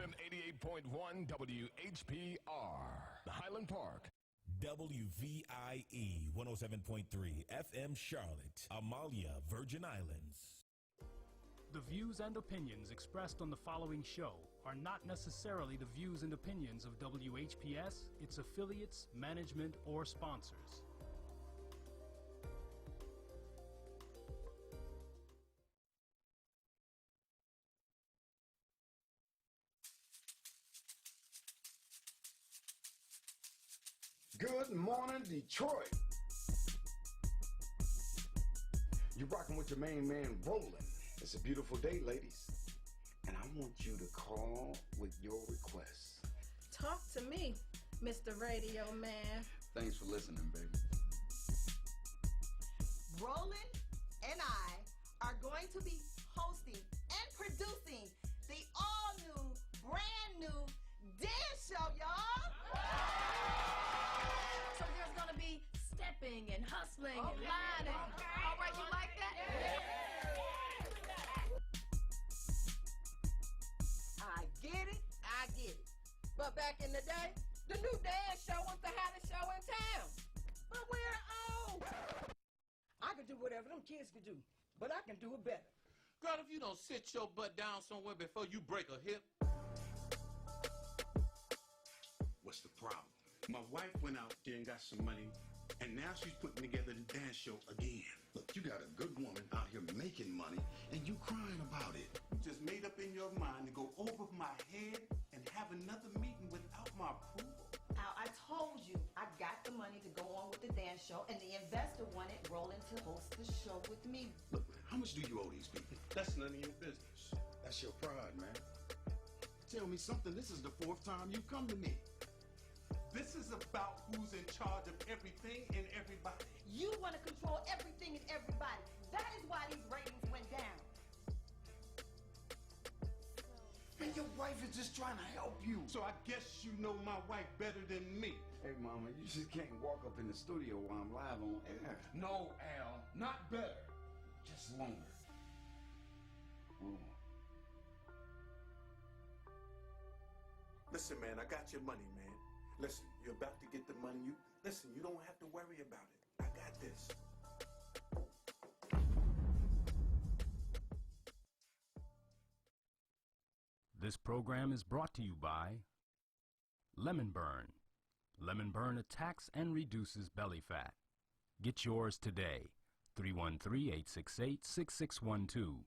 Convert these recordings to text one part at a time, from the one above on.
FM 88.1 WHPR, Highland Park. WVIE 107.3 FM Charlotte, Amalia, Virgin Islands. The views and opinions expressed on the following show are not necessarily the views and opinions of WHPS, its affiliates, management, or sponsors. Good morning, Detroit. You're rocking with your main man, Roland. It's a beautiful day, ladies. And I want you to call with your requests. Talk to me, Mr. Radio Man. Thanks for listening, baby. Roland and I are going to be hosting and producing the all-new, brand-new dance show, y'all. So there's going to be stepping and hustling and lining. All right, you like that? I get it. But back in the day, the new dance show was the hottest show in town. But we're old. I can do whatever them kids can do, but I can do it better. Girl, if you don't sit your butt down somewhere before you break a hip. What's the problem? My wife went out there and got some money, and now she's putting together the dance show again. Look, you got a good woman out here making money, and you crying about it. You just made up in your mind to go over my head and have another meeting without my approval. Now, I told you I got the money to go on with the dance show, and the investor wanted Roland to host the show with me. Look, man, how much do you owe these people? That's none of your business. That's your pride, man. Tell me something. This is the 4th time you've come to me. This is about who's in charge of everything and everybody. You want to control everything and everybody. That is why these ratings went down. Man, your wife is just trying to help you. So I guess you know my wife better than me. Hey, Mama, you just can't walk up in the studio while I'm live on air. No, Al, not better. Just longer. Ooh. Listen, man, I got your money, man. Listen, you're about to get the money. Listen, you don't have to worry about it. I got this. This program is brought to you by Lemon Burn. Lemon Burn attacks and reduces belly fat. Get yours today. 313-868-6612.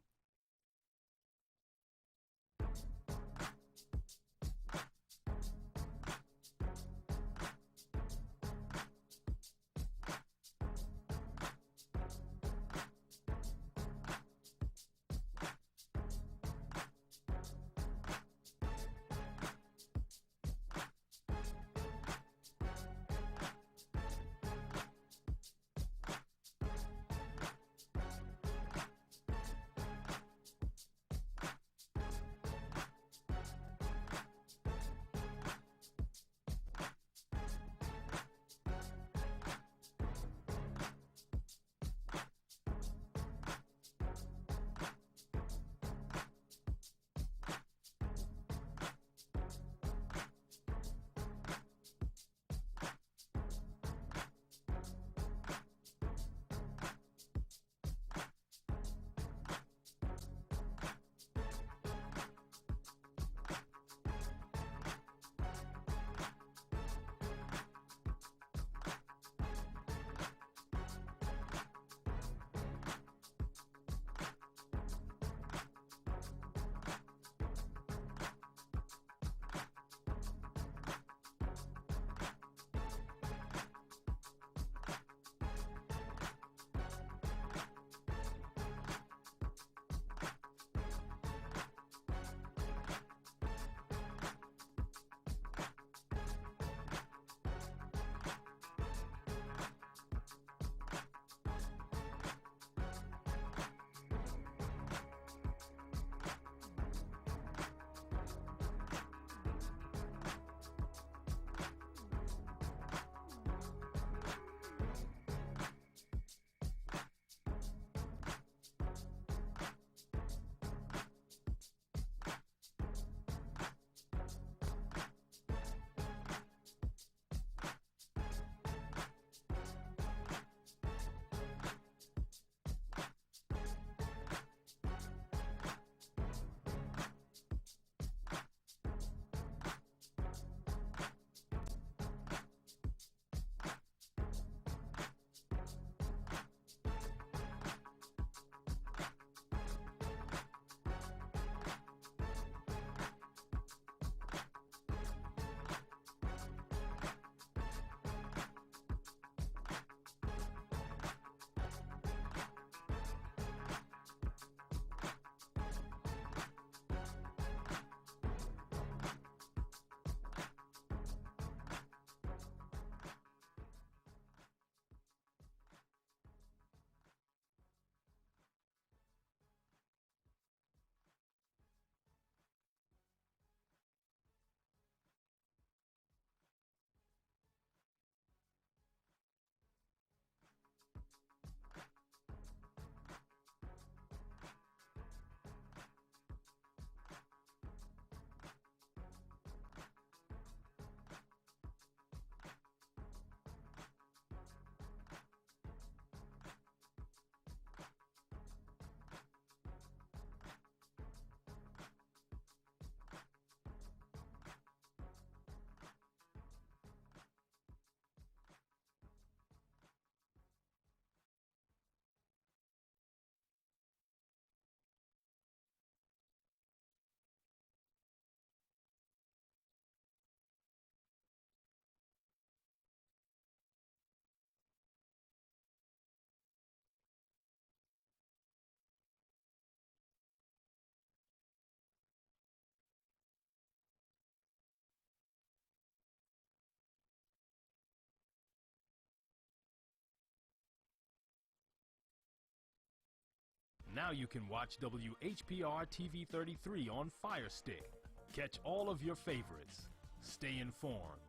Now you can watch WHPR TV 33 on Fire Stick. Catch all of your favorites. Stay informed.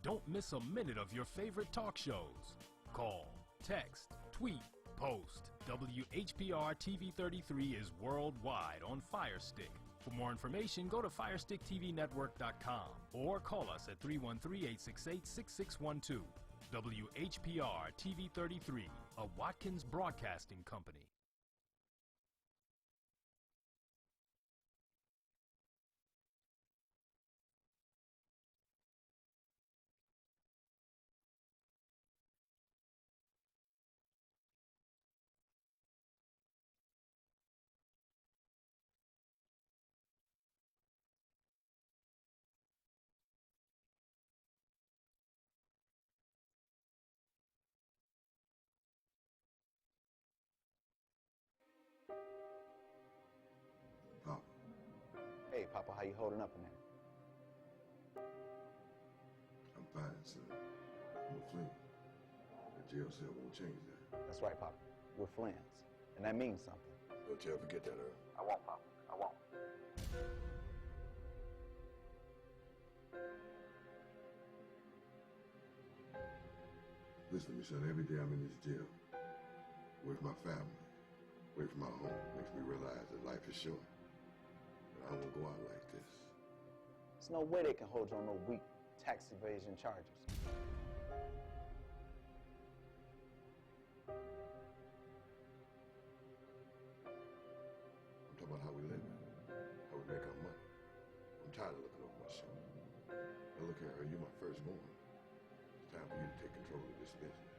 Don't miss a minute of your favorite talk shows. Call, text, tweet, post. WHPR TV 33 is worldwide on Fire Stick. For more information, go to FirestickTVNetwork.com or call us at 313-868-6612. WHPR TV 33, a Watkins Broadcasting Company. Papa. Hey, Papa, how you holding up in there? I'm fine, son. I'm a Flint. The jail cell won't change that. That's right, Papa. We're Flins, and that means something. Don't you ever forget that, Earl. I won't, Papa. I won't. Listen to me, son. Every day I'm in this jail, away from my family, away from my home, makes me realize that life is short. But I don't want to go out like this. There's no way they can hold you on no weak tax evasion charges. I'm talking about how we live, how we make our money. I'm tired of looking over my shoulder. Now look here, you're my firstborn. It's time for you to take control of this business.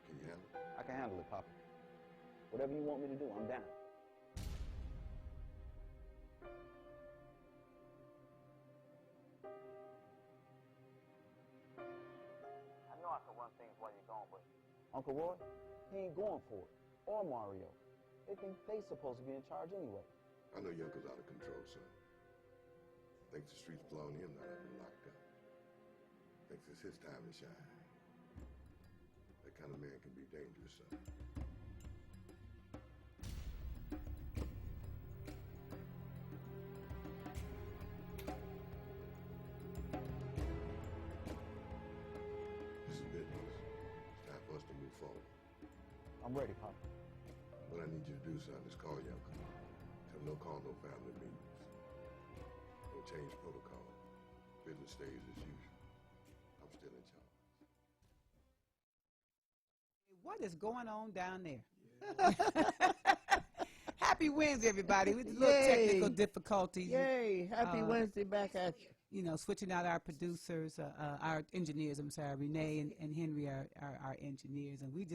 Can you handle it? I can handle it, Papa. Whatever you want me to do, I'm down. I know I can run things while you're gone, but Uncle Roy, he ain't going for it. Or Mario. They think they supposed to be in charge anyway. I know your uncle's out of control, son. Thinks the streets belong to him, not I've been locked up. Thinks it's his time to shine. That kind of man can be dangerous, son. This is business. It's time for us to move forward. I'm ready, Papa. What I need you to do, son, is call your uncle. Tell him no call, no family meetings. Don't change protocol. Business stays as usual. I'm still in charge. What is going on down there? Happy Wednesday, everybody. With a little technical difficulties. Yay. Happy Wednesday back at you. You know, switching out our producers, our engineers, I'm sorry, Renee and Henry are our engineers. And we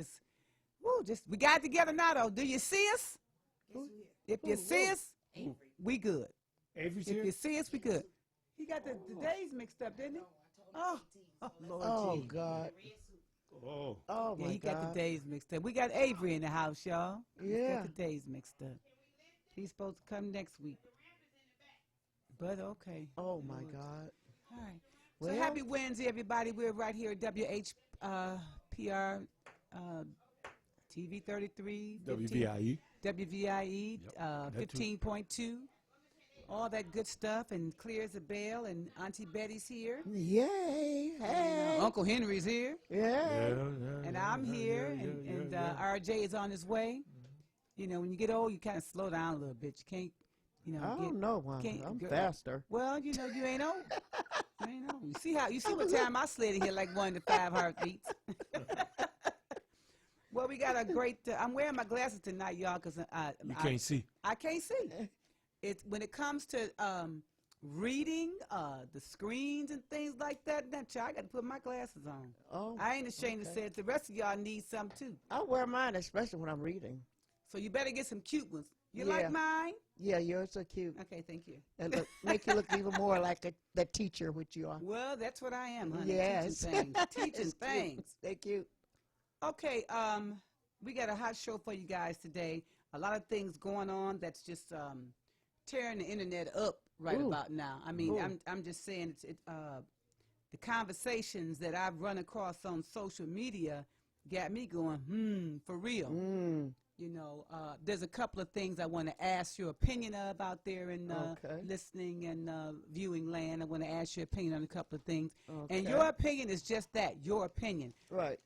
we got it together now, though. Do you see us? If you see us, we good. If you see us, we good. He got the days mixed up, didn't he? Oh, Lord Jesus. God. Oh, my he got God. the days mixed up. We got Avery in the house, y'all. He Yeah. got the days mixed up. He's supposed to come next week. But okay. Oh, my God. All right. Well, So happy Wednesday, everybody. We're right here at WHPR TV 33. WVIE. WVIE that too. 15.2. All that good stuff, and clear as a bell, and Auntie Betty's here. Yay. Hey. Uncle Henry's here. Yeah. And I'm here, and RJ is on his way. You know, when you get old, you kind of slow down a little bit. You can't, you know. I don't know, man. I'm faster. Well, you know, you ain't old. You ain't old. You see what time I slid in here like 1 to 5 heartbeats. Well, we got a great. I'm wearing my glasses tonight, y'all, because You can't see. I can't see. It's when it comes to reading the screens and things like that. I got to put my glasses on. Oh, I ain't ashamed to say it. The rest of y'all need some too. I wear mine, especially when I'm reading. So you better get some cute ones. You Yeah. like mine? Yeah, yours are cute. Okay, thank you. And make you look even more like the teacher, which you are. Well, that's what I am, honey. Yes. Teaching things. Teaching It's cute. things. They're cute. Okay, we got a hot show for you guys today. A lot of things going on that's just tearing the internet up right about now. I mean, I'm just saying the conversations that I've run across on social media got me going, for real. You know, there's a couple of things I want to ask your opinion of out there in listening and viewing land. I want to ask your opinion on a couple of things. And your opinion is just that, your opinion. Right.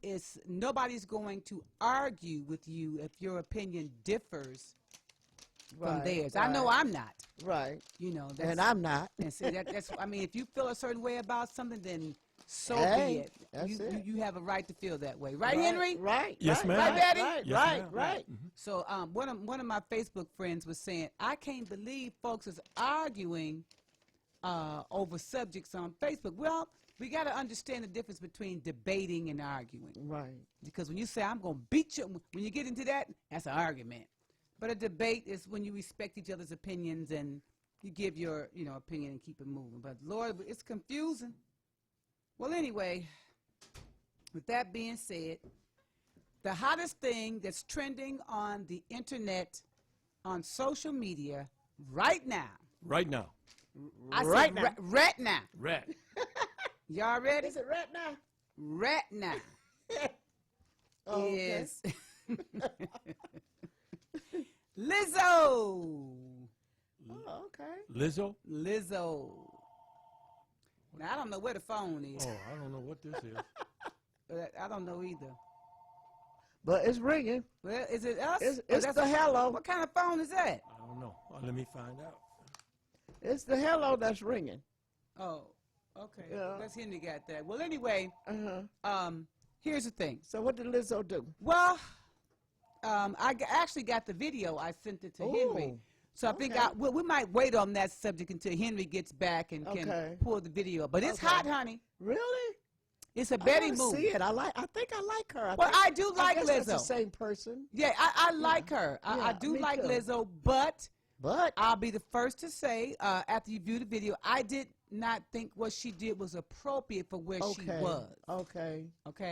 It's nobody's going to argue with you if your opinion differs from theirs. I know I'm not. Right. You know, and I'm not. And see, that's. I mean, if you feel a certain way about something, then so be it. You have a right to feel that way, right, Henry? Right. Yes, ma'am. Right, Betty? Right. Mm-hmm. So one of my Facebook friends was saying, I can't believe folks is arguing over subjects on Facebook. Well, we got to understand the difference between debating and arguing. Right. Because when you say, I'm going to beat you, when you get into that, that's an argument. But a debate is when you respect each other's opinions and you give your, opinion and keep it moving. But Lord, it's confusing. Well, anyway, with that being said, the hottest thing that's trending on the internet, on social media, right now. Right now. Right now. Right now. Rat. Y'all ready? Is it right now? Right now. Is Lizzo. Oh, okay. Lizzo? Lizzo. Now, I don't know where the phone is. Oh, I don't know what this is. I don't know either. But it's ringing. Well, is it us? It's the hello. What kind of phone is that? I don't know. Let me find out. It's the hello that's ringing. Oh, okay. Yeah. Let's Henry got that. Well, anyway, here's the thing. So what did Lizzo do? Well, I actually got the video. I sent it to Henry. So I think we might wait on that subject until Henry gets back and can pull the video. But it's hot, honey. Really? It's a Betty movie. See it. I think I like her. I do like Lizzo. That's the same person. Yeah, I like her. I do like Lizzo, but I'll be the first to say, after you view the video, I did not think what she did was appropriate for where she was. Okay.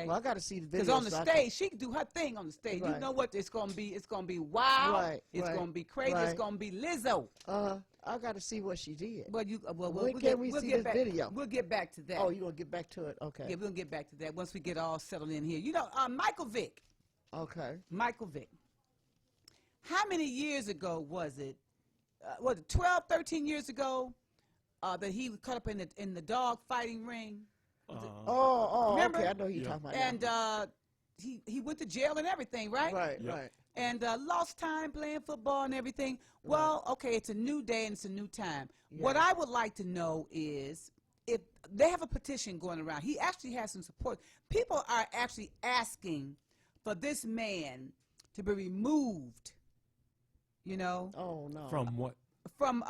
Well, I got to see the video. Because on the stage, she can do her thing on the stage. You know what? It's gonna be wild. It's gonna be crazy. It's gonna be Lizzo. I got to see what she did. Well, when can we see this video? We'll get back to that. Oh, you gonna get back to it? Okay. Yeah, we'll get back to that once we get all settled in here. Michael Vick. Okay. Michael Vick. How many years ago was it? Was it 12, 13 years ago that he was caught up in the dog fighting ring? Remember? Okay, I know you're talking about. And he went to jail and everything, right? Right. And lost time playing football and everything. Well, okay, it's a new day and it's a new time. Yeah. What I would like to know is if they have a petition going around. He actually has some support. People are actually asking for this man to be removed. Oh no. From what? From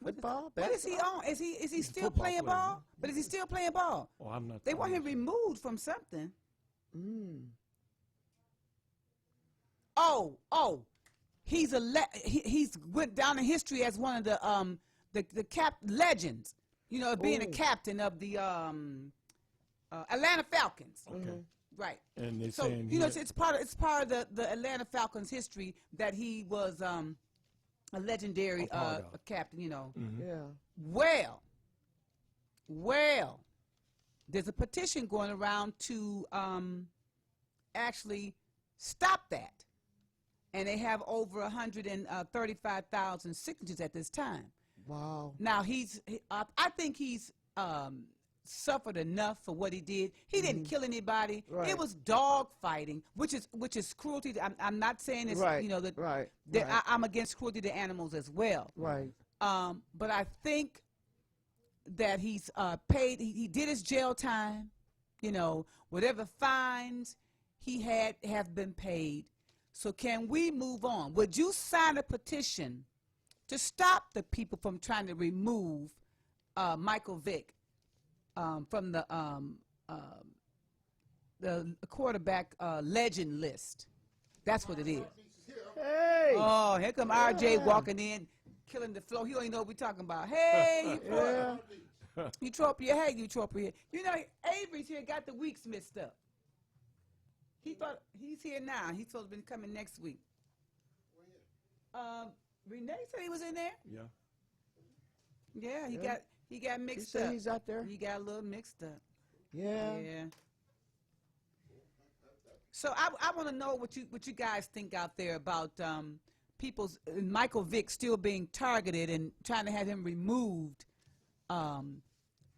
football. What is he on? Is he still playing ball? But is he still playing ball? Oh, I'm not. They want him removed from something. He's he's went down in history as one of the legends. Being a captain of the Atlanta Falcons. Okay. Right. And they so saying it's part of the Atlanta Falcons history that he was a legendary captain. Yeah. Well, there's a petition going around to actually stop that, and they have over 135,000 signatures at this time. Wow. Now I think he's suffered enough for what he did. He didn't kill anybody. Right. It was dog fighting, which is cruelty. I'm not saying it's I'm against cruelty to animals as well. Right. But I think that he's paid. He did his jail time. Whatever fines he had have been paid. So can we move on? Would you sign a petition to stop the people from trying to remove Michael Vick from the quarterback legend list? That's what it is. Hey! Oh, here come RJ walking in, killing the flow. He don't even know what we're talking about. Hey, Utopia. Hey, Utopia. Avery's here got the weeks mixed up. He thought he's here now. He's supposed to be coming next week. Renee said he was in there. Yeah. Yeah, He got mixed said up. he's out there? He got a little mixed up. Yeah. Yeah. So I want to know what you guys think out there about people's Michael Vick still being targeted and trying to have him removed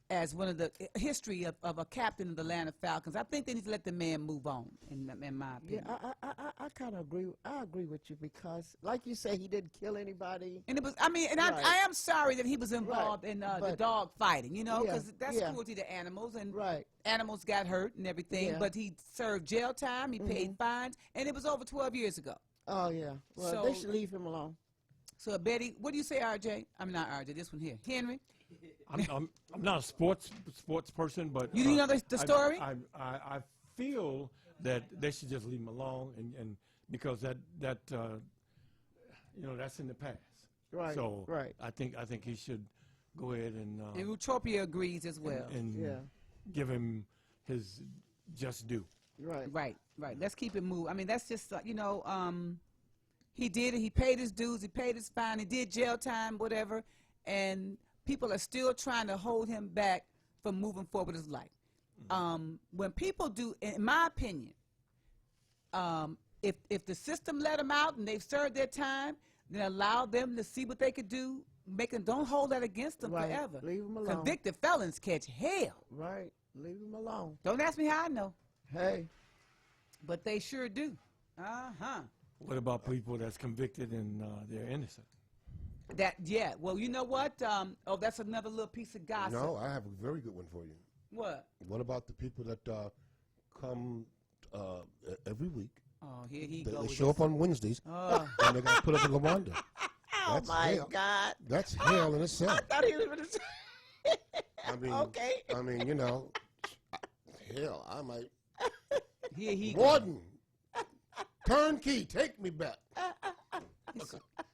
as one of the history of a captain of the Atlanta Falcons. I think they need to let the man move on. In my opinion. Yeah, I kind of agree. I agree with you because, like you say, he didn't kill anybody. And it was, I mean, and Right. I am sorry that he was involved in the But- dog fighting, you know, Yeah, because that's yeah. cruelty to animals, and Right. animals got hurt and everything. Yeah. But he served jail time, he paid fines, and it was over 12 years ago. Oh yeah. Well, they should leave him alone. So Betty, what do you say, RJ? I'm not RJ. This one here, Henry. I'm not a sports person, but You know the story? I feel that they should just leave him alone, and because that that's in the past. Right. So right. I think he should go ahead and Utopia agrees as well. and Yeah. give him his just due. Right. Right. Let's keep it moving. I mean, that's just he did it. He paid his dues. He paid his fine. He did jail time, whatever, and people are still trying to hold him back from moving forward with his life. When people do, in my opinion, if the system let them out and they've served their time, then allow them to see what they could do. Don't hold that against them Right. forever. Leave them alone. Convicted felons catch hell. Right. Leave him alone. Don't ask me how I know, Hey. but they sure do. What about people that's convicted and they're innocent? Well, you know what? That's another little piece of gossip. No, I have a very good one for you. What? What about the people that come every week? Oh, here he They goes. show up on Wednesdays, Oh. and they got put up in Rwanda. Oh That's my hell. God. That's hell in itself. I thought he was going to say. I mean, Okay. I mean, hell, I might. Here he goes. Warden, turnkey, take me back.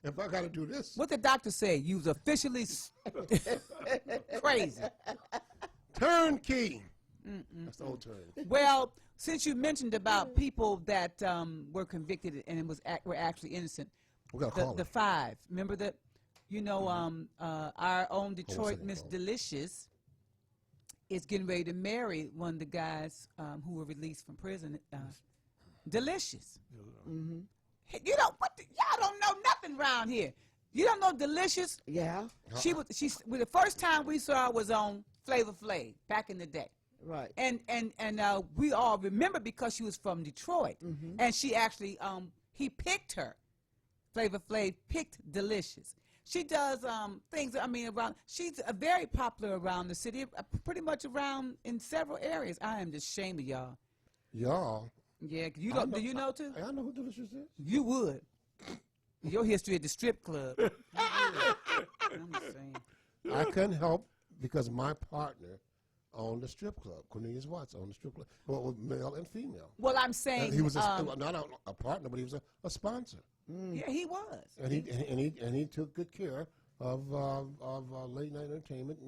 If I got to do this, What the doctor say? You was officially crazy. turnkey. That's the whole term. Well, since you mentioned about people that were convicted and were actually innocent, We got a caller. the five. Remember that? Our own Detroit second, Miss caller. Delicious is getting ready to marry one of the guys who were released from prison. Delicious. You know what? Y'all don't know nothing around here. You don't know Delicious? Yeah. The first time we saw her was on Flavor Flav back in the day. Right. And we all remember because she was from Detroit, and she actually he picked her. Flavor Flav picked Delicious. She does things. I mean, around. She's very popular around the city, pretty much around in several areas. I am just ashamed of y'all. Y'all. Yeah, you don't. Do you know too? I know who Delicious is. You would. Your history at the strip club. You would. I'm just saying. I couldn't help because my partner owned the strip club. Cornelius Watts owned the strip club. Well, with male and female. Well, I'm saying He was not a partner, but he was a sponsor. yeah, he was. And he took good care of late night entertainment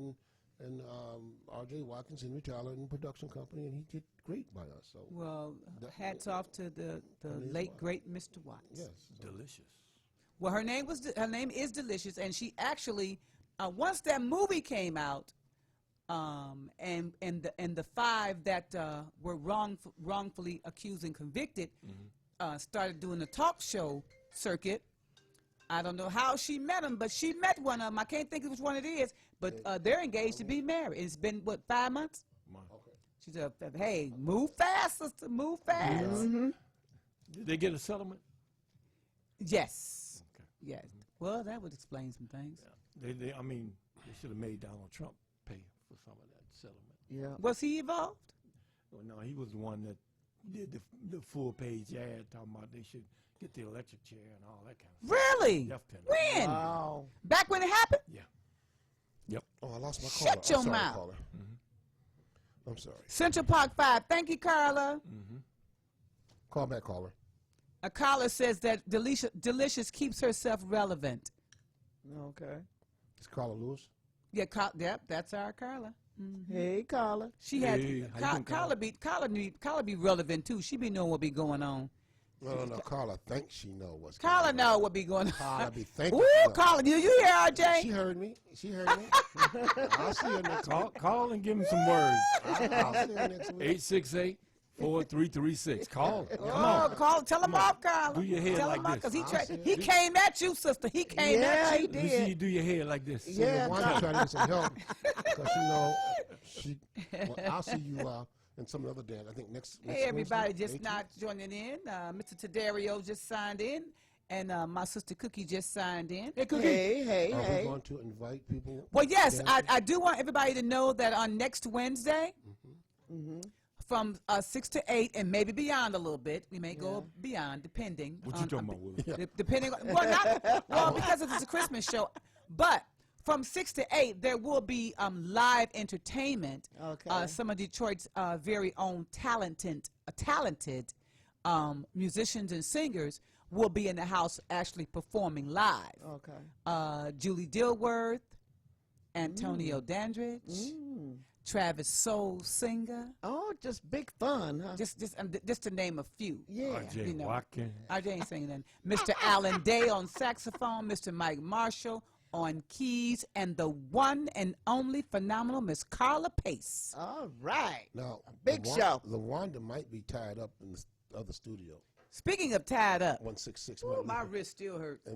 and R.J. Watkins, Henry Tyler, and production company, and he did great by us. So Well, hats off to the late great Mr. Watts. yes, Delicious. Well, her name is Delicious, and she actually once that movie came out, and the five that were wrongfully accused and convicted started doing the talk show circuit. I don't know how she met them, but she met one of them. I can't think of which one it is, but they're engaged to be married. It's been, 5 months? She said, hey, move fast, sister, move fast. Did they get a settlement? Yes. Okay. Yes. Well, that would explain some things. Yeah. They should have made Donald Trump pay for some of that settlement. Yeah. Was he involved? Well, no, he was the one that did the full page ad talking about they should get the electric chair and all that kind of stuff. Really? Death penalty. When? Wow. Back when it happened? Yeah. Yep. Oh, I lost my Shut caller. your I'm sorry, mouth. caller. I'm sorry. Central Park 5. Thank you, Carla. Call back, caller. A caller says that Delicious keeps herself relevant. Okay. It's Carla Lewis. Yeah, yep, that's our Carla. Hey, Carla. She had Hey, how you doing, Carla be relevant too. She be knowing what be going on. No. Carla thinks she know what's Carla going know what be going on. Carla be thinking. Ooh, Carla, you hear RJ? She heard me. I'll see her next week. Call and give him some words. I'll see her next week. 868-4336. Call. Come Oh, on. call. Tell him off, Carla. Do your head Tell like him off, this. because he came at you, sister. He came at you. Let me see you do your head like this. Yeah, Wanda trying to get some help because I'll see you and some other dad. I think next. Hey, everybody, Wednesday, just 18th. not joining in. Mr. Tadario just signed in, and my sister Cookie just signed in. Hey, Are we going to invite people? Well, yes, I do want everybody to know that on next Wednesday, from 6 to 8, and maybe beyond a little bit, we may go beyond, depending. What you talking about, Willie? Depending on, because it's a Christmas show, but from 6 to 8, there will be live entertainment. Okay. Some of Detroit's very own talented musicians and singers will be in the house actually performing live. Okay. Julie Dilworth, Antonio Dandridge, Travis Soul Singer. Oh, just big fun, huh? Just to name a few. Yeah. RJ Watkins. RJ ain't singing that. Mr. Alan Day on saxophone, Mr. Mike Marshall on keys, and the one and only phenomenal Miss Carla Pace. All right. Now, big show. LaWanda might be tied up in the other studio. Speaking of tied up, 166. ooh, my wrist still hurt. I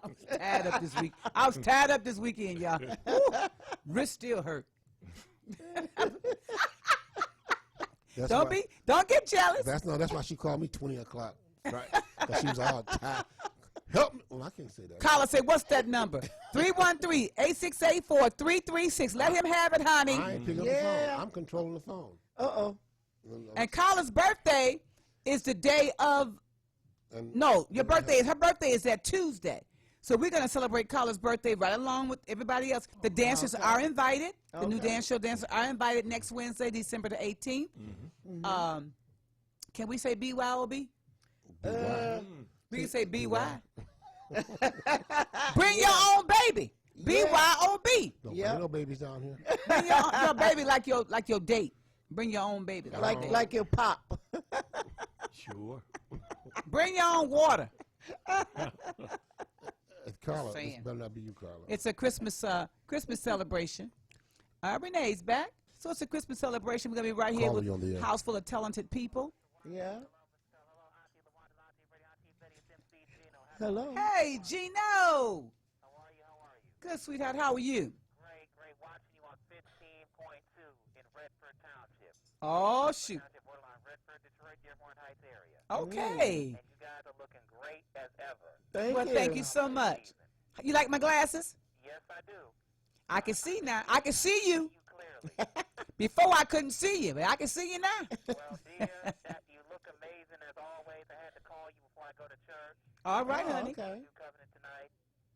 was tied up this week. I was tied up this weekend, y'all. Ooh, wrist still hurt. Don't get jealous. That's why she called me 20 o'clock. Right. Because she was all tired. Help me. Well, I can't say that. Carla, say, what's that number? 313-868-4336. Let him have it, honey. I ain't picking up the phone. I'm controlling the phone. Uh-oh. And Carla's birthday is the day of, her birthday is that Tuesday. So we're going to celebrate Carla's birthday right along with everybody else. The dancers are invited. The new dance show dancers are invited next Wednesday, December the 18th. Can we say BYOB? We can say BY. Bring your own baby. BYOB. Ain't no babies down here. Bring your baby like your date. Bring your own baby. Like your pop. Sure. Bring your own water. Carla, this better not be you, Carla. It's a Christmas celebration. Renee's back. So it's a Christmas celebration. We're going to be right here with a house full of talented people. Yeah. Hello. Hey, Gino. How are you? Good, sweetheart. How are you? Great. Watching you on 15.2 in Redford Township. Oh, shoot. Redford, Detroit, Dearborn Heights area. Okay. And you guys are looking great as ever. Thank you so much. You like my glasses? Yes, I do. I can see now. I can see you. Clearly. Before I couldn't see you, but I can see you now. Well, dear, you look amazing as always. I had to call you before I go to church. All right, honey. Okay. New Covenant tonight.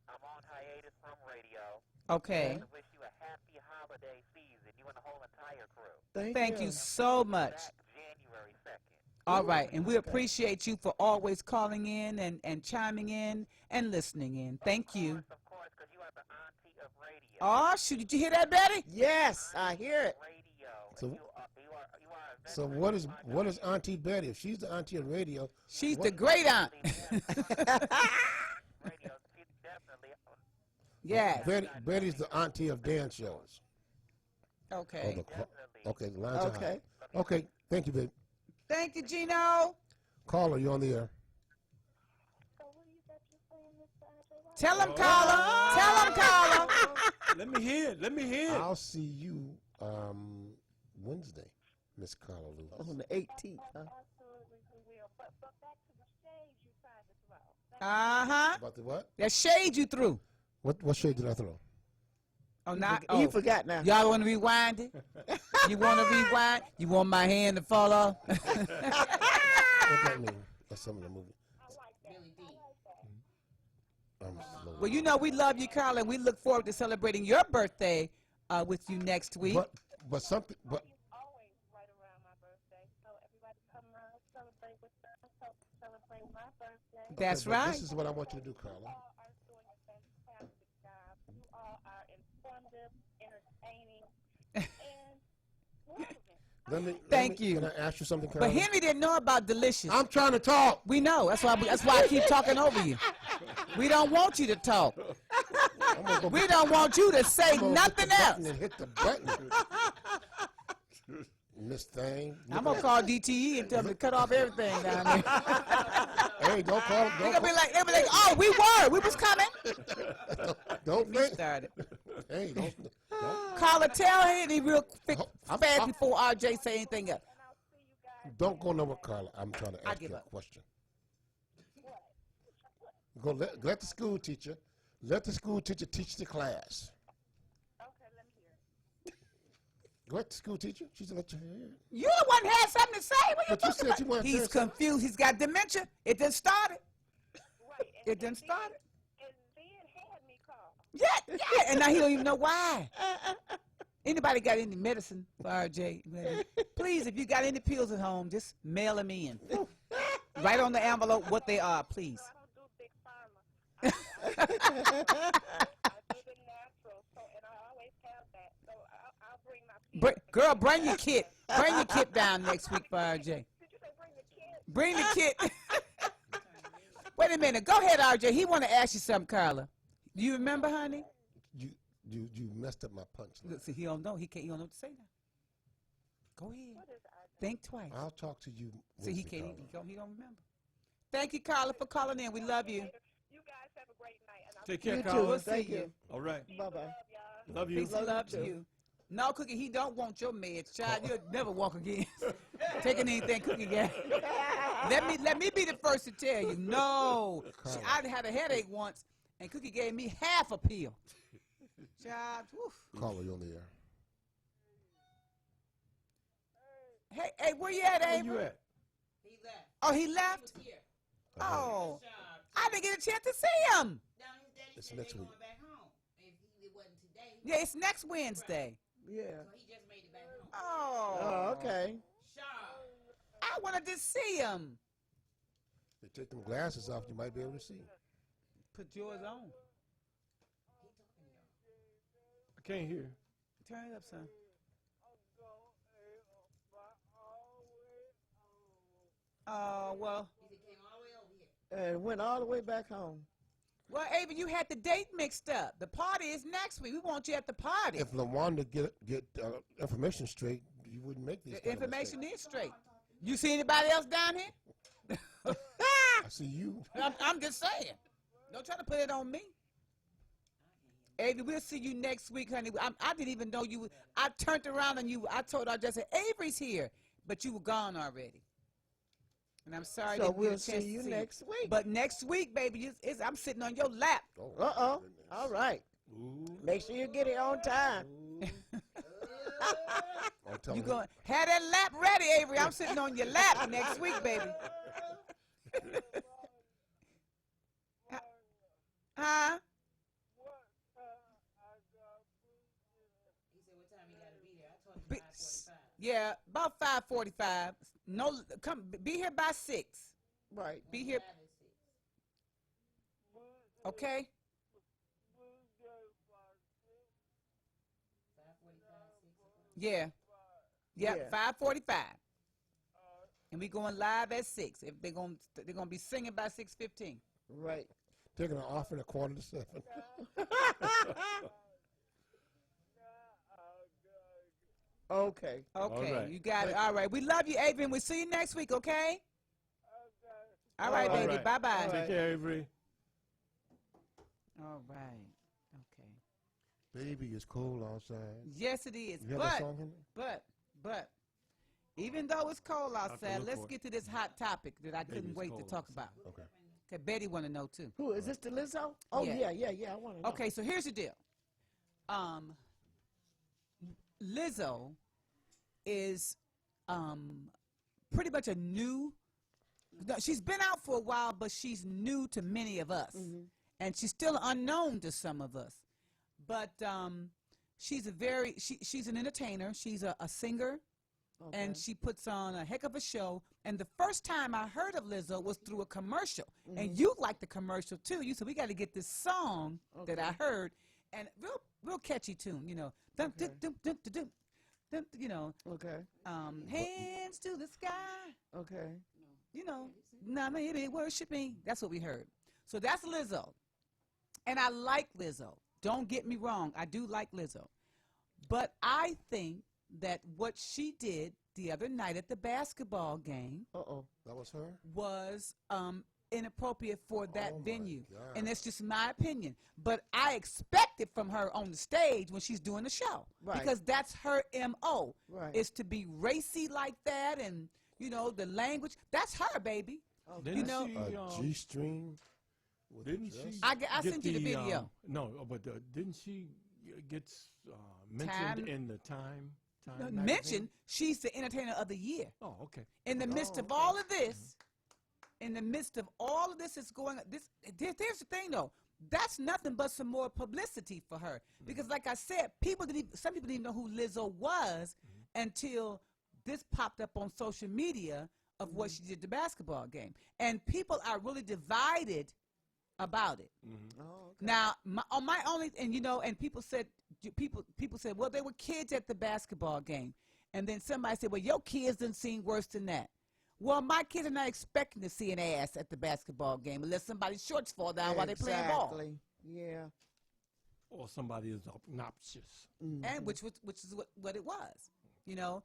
I'm on hiatus from radio. Okay. I wish you a happy holiday season, you and the whole entire crew. Thank you so much. Back January 2nd. All right, and we appreciate you for always calling in and chiming in and listening in. Thank you. Of course, because you are the auntie of radio. Oh, shoot. Did you hear that, Betty? Yes, I hear it. So what is Auntie Betty? If she's the auntie of radio, she's the great aunt. Yeah. Betty's the auntie of dance shows. Okay. Okay, the lines are high. Okay, thank you, babe. Thank you, Gino. Caller, you're on the air. Tell him, caller. Tell him, caller. Let me hear it. I'll see you Wednesday, Miss Carla Lewis. On the 18th, huh? Uh-huh. About the what? That shade you threw. What shade did I throw? Oh, not. You forgot now. Y'all want to rewind it? You want to rewind? You want my hand to fall off? What that mean? That's some of the movie. Well, you know we love you, Carla, and we look forward to celebrating your birthday with you next week. But something. But Always right around my birthday, so everybody come around, celebrate with us, celebrate my birthday. That's okay, right. This is what I want you to do, Carla. You all are doing a fantastic job. You all are informative, entertaining, and relevant. Thank you. Can I ask you something, Carla? But Henry didn't know about delicious. I'm trying to talk. We know. That's why I keep talking over you. We don't want you to talk. We don't want you to say nothing else. And hit the button. Miss Thing. I'm gonna call DTE and tell them to cut off everything down there. Hey, don't call. They're gonna be like, oh, we was coming. Don't think. Started. Hey, don't. Carla, tell Henry real fast before RJ say anything else. Don't go nowhere, Carla. I'm trying to ask you a question. Go let the school teacher. Let the school teacher teach the class. What school teacher? She said, let you hear. You the one had something to say. What But you said you wanted to He's say confused. He's got dementia. It done started. Right. It done started. And Ben had me call. Yeah. And now he don't even know why. Anybody got any medicine for RJ? Please, if you got any pills at home, just mail them in. Write on the envelope what they are, please. I do the natural, and I always have that. So I'll bring my Girl, bring your kit. Bring your kit down next week for RJ. Did you say bring the kid? Bring the kit. Wait a minute. Go ahead, RJ. He want to ask you something, Carla. Do you remember, honey? You messed up my punch. Look, see, he don't know. He don't know what to say now. Go ahead. Think twice. I'll talk to you. See, he can't. He don't remember. Thank you, Carla, for calling in. We love you. You guys have a great night. Take care, You Carla. too. We'll see you. All right. Bye-bye. Love you. Peace and love to you. No, Cookie, he don't want your meds, child. You'll never walk again. Taking anything Cookie got. Let me be the first to tell you. No. I had a headache once, and Cookie gave me half a pill. Child, Carla, you on the air. Hey, where you at, Avery? Where you at? He left. Oh, he left? He was here. Oh, I didn't get a chance to see him. Down his daddy It's said next they week. going back home. If it wasn't today. Yeah, it's next Wednesday. Yeah. So he just made it back home. Oh, Okay. I wanted to see him. They take them glasses off, you might be able to see. Put yours on. I can't hear. Turn it up, son. Oh, well. He came all the way over here. And went all the way back home. Well, Ava, you had the date mixed up. The party is next week. We want you at the party. If LaWanda get information straight, you wouldn't make these. The information is straight. You see anybody else down here? I see you. I'm just saying. Don't try to put it on me. Avery, we'll see you next week, honey. I didn't even know you. I turned around and I told her, I just said, Avery's here, but you were gone already. And I'm sorry. So I didn't get a we'll chance see to you next week. But next week, baby, I'm sitting on your lap. Uh-oh. All right. Make sure you get it on time. You going to have that lap ready, Avery. I'm sitting on your lap next week, baby. Huh? He said what time he got to be there. I told him 5:45. Yeah, about 5:45. No, come be here by 6. Right. Be here. Okay. 5:45, 6 o'clock. Yeah. Yep. 5:45. And we going live at 6. If they're gonna be singing by 6:15. Right. They're gonna offer it 6:45. Okay. Okay, right. you got it. All right. We love you, Adrian. We'll see you next week, okay? All right, baby. right. Bye-bye. Take care, Avery. All right. Okay. Baby, it's cold outside. Yes, it is. You have that song, Henry? But, even though it's cold outside, look let's for it. get to this hot topic that I couldn't it's wait to cold talk about. Okay. Okay, Betty want to know, too. Who is this? The Lizzo? Oh Yeah. yeah. I want to know. Okay, so here's the deal. Lizzo is pretty much a new. She's been out for a while, but she's new to many of us, and she's still unknown to some of us. But she's an entertainer. She's a singer, and she puts on a heck of a show. And the first time I heard of Lizzo was through a commercial, and you liked the commercial too. You said we got to get this song that I heard, and real catchy tune, you know. Dum, dum, dum, dum, dum, dum. You know. Okay. Hands to the sky. Okay. You know, now maybe worship me. That's what we heard. So that's Lizzo. And I like Lizzo. Don't get me wrong. I do like Lizzo. But I think that what she did the other night at the basketball game that was her? Was inappropriate for that venue. God. And that's just my opinion. But I expect it from her on the stage when she's doing the show. Right. Because that's her M.O. Right. Is to be racy like that and, you know, the language. That's her, baby. Didn't You know, she, G-string. Didn't she? I sent you the video. No, but didn't she get mentioned in the Time magazine? Mentioned, she's the entertainer of the year. Oh, okay. In the midst of all of this, in the midst of all of this is going on, here's the thing though, that's nothing but some more publicity for her. Because like I said, some people didn't even know who Lizzo was until this popped up on social media of what she did at the basketball game. And people are really divided about it. Now, my only, and you know, and people said, well, they were kids at the basketball game. And then somebody said, well, your kids didn't seem worse than that. Well, my kids are not expecting to see an ass at the basketball game unless somebody's shorts fall down while they're playing ball. Yeah. Or somebody is obnoxious. And which is what it was. You know,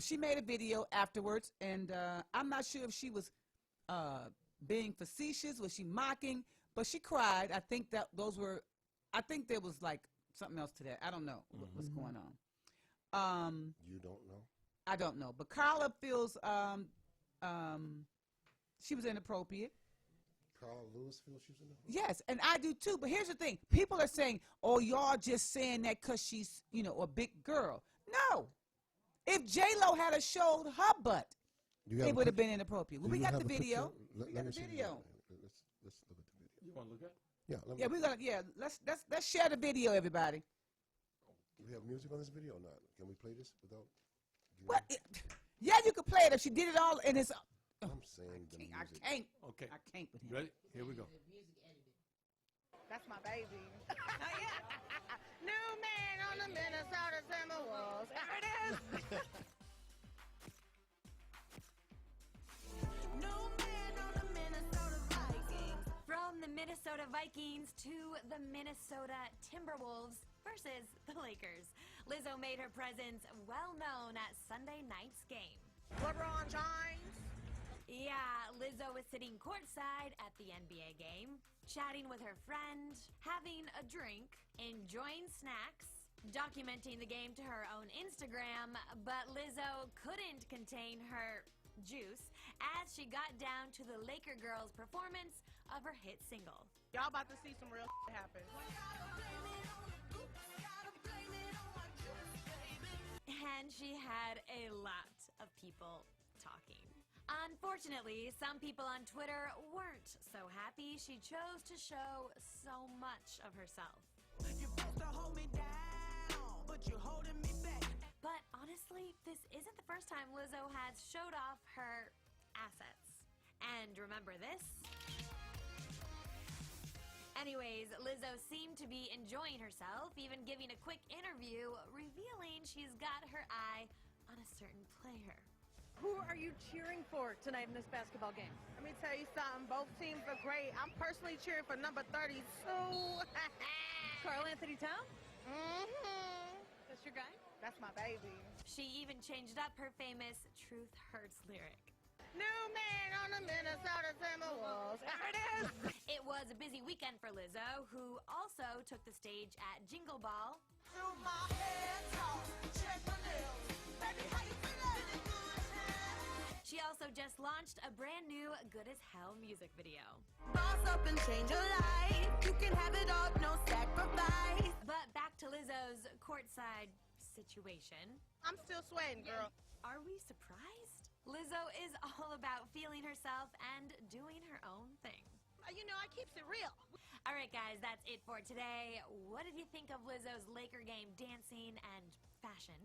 she made a video afterwards, and I'm not sure if she was being facetious, was she mocking, but she cried. I think that I think there was like something else to that. I don't know what's going on. You don't know? I don't know. But Carla feels she was inappropriate. Carla Lewis feels she was inappropriate? Yes, and I do too. But here's the thing. People are saying, oh, y'all just saying that because she's, you know, a big girl. No. If J-Lo had showed her butt, it would have been inappropriate. Well, we got the video. Let's look at the video. You want to look at it? Yeah. We're gonna. Let's share the video, everybody. Do we have music on this video or not? Can we play this without? What? Yeah, you could play it if she did it all in his. I'm saying the music. I can't. Okay. I can't with him. Ready? Here we go. That's my baby. New man on the Minnesota Timberwolves. There it is. New man on the Minnesota Vikings. From the Minnesota Vikings to the Minnesota Timberwolves versus the Lakers. Lizzo made her presence well known at Sunday night's game. LeBron James. Yeah, Lizzo was sitting courtside at the NBA game, chatting with her friend, having a drink, enjoying snacks, documenting the game to her own Instagram, but Lizzo couldn't contain her juice as she got down to the Laker girls' performance of her hit single. Y'all about to see some real happen. And she had a lot of people talking. Unfortunately, some people on Twitter weren't so happy she chose to show so much of herself. You're supposed to hold me down, but you're holding me back. But honestly, this isn't the first time Lizzo has showed off her assets. And remember this? Anyways, Lizzo seemed to be enjoying herself, even giving a quick interview, revealing she's got her eye on a certain player. Who are you cheering for tonight in this basketball game? Let me tell you something. Both teams are great. I'm personally cheering for number 32. Karl Anthony Towns? That's your guy? That's my baby. She even changed up her famous Truth Hurts lyric. New man on the Minnesota Timberwolves. There it is. It was a busy weekend for Lizzo, who also took the stage at Jingle Ball. Through my head, talk, check my nails. Baby, how you feeling? She also just launched a brand new Good as Hell music video. Boss up and change your life. You can have it all, no sacrifice. But back to Lizzo's courtside situation. I'm still sweating, girl. Are we surprised? Lizzo is all about feeling herself and doing her own thing. You know, I keeps it real. All right, guys, that's it for today. What did you think of Lizzo's Laker game dancing and fashion?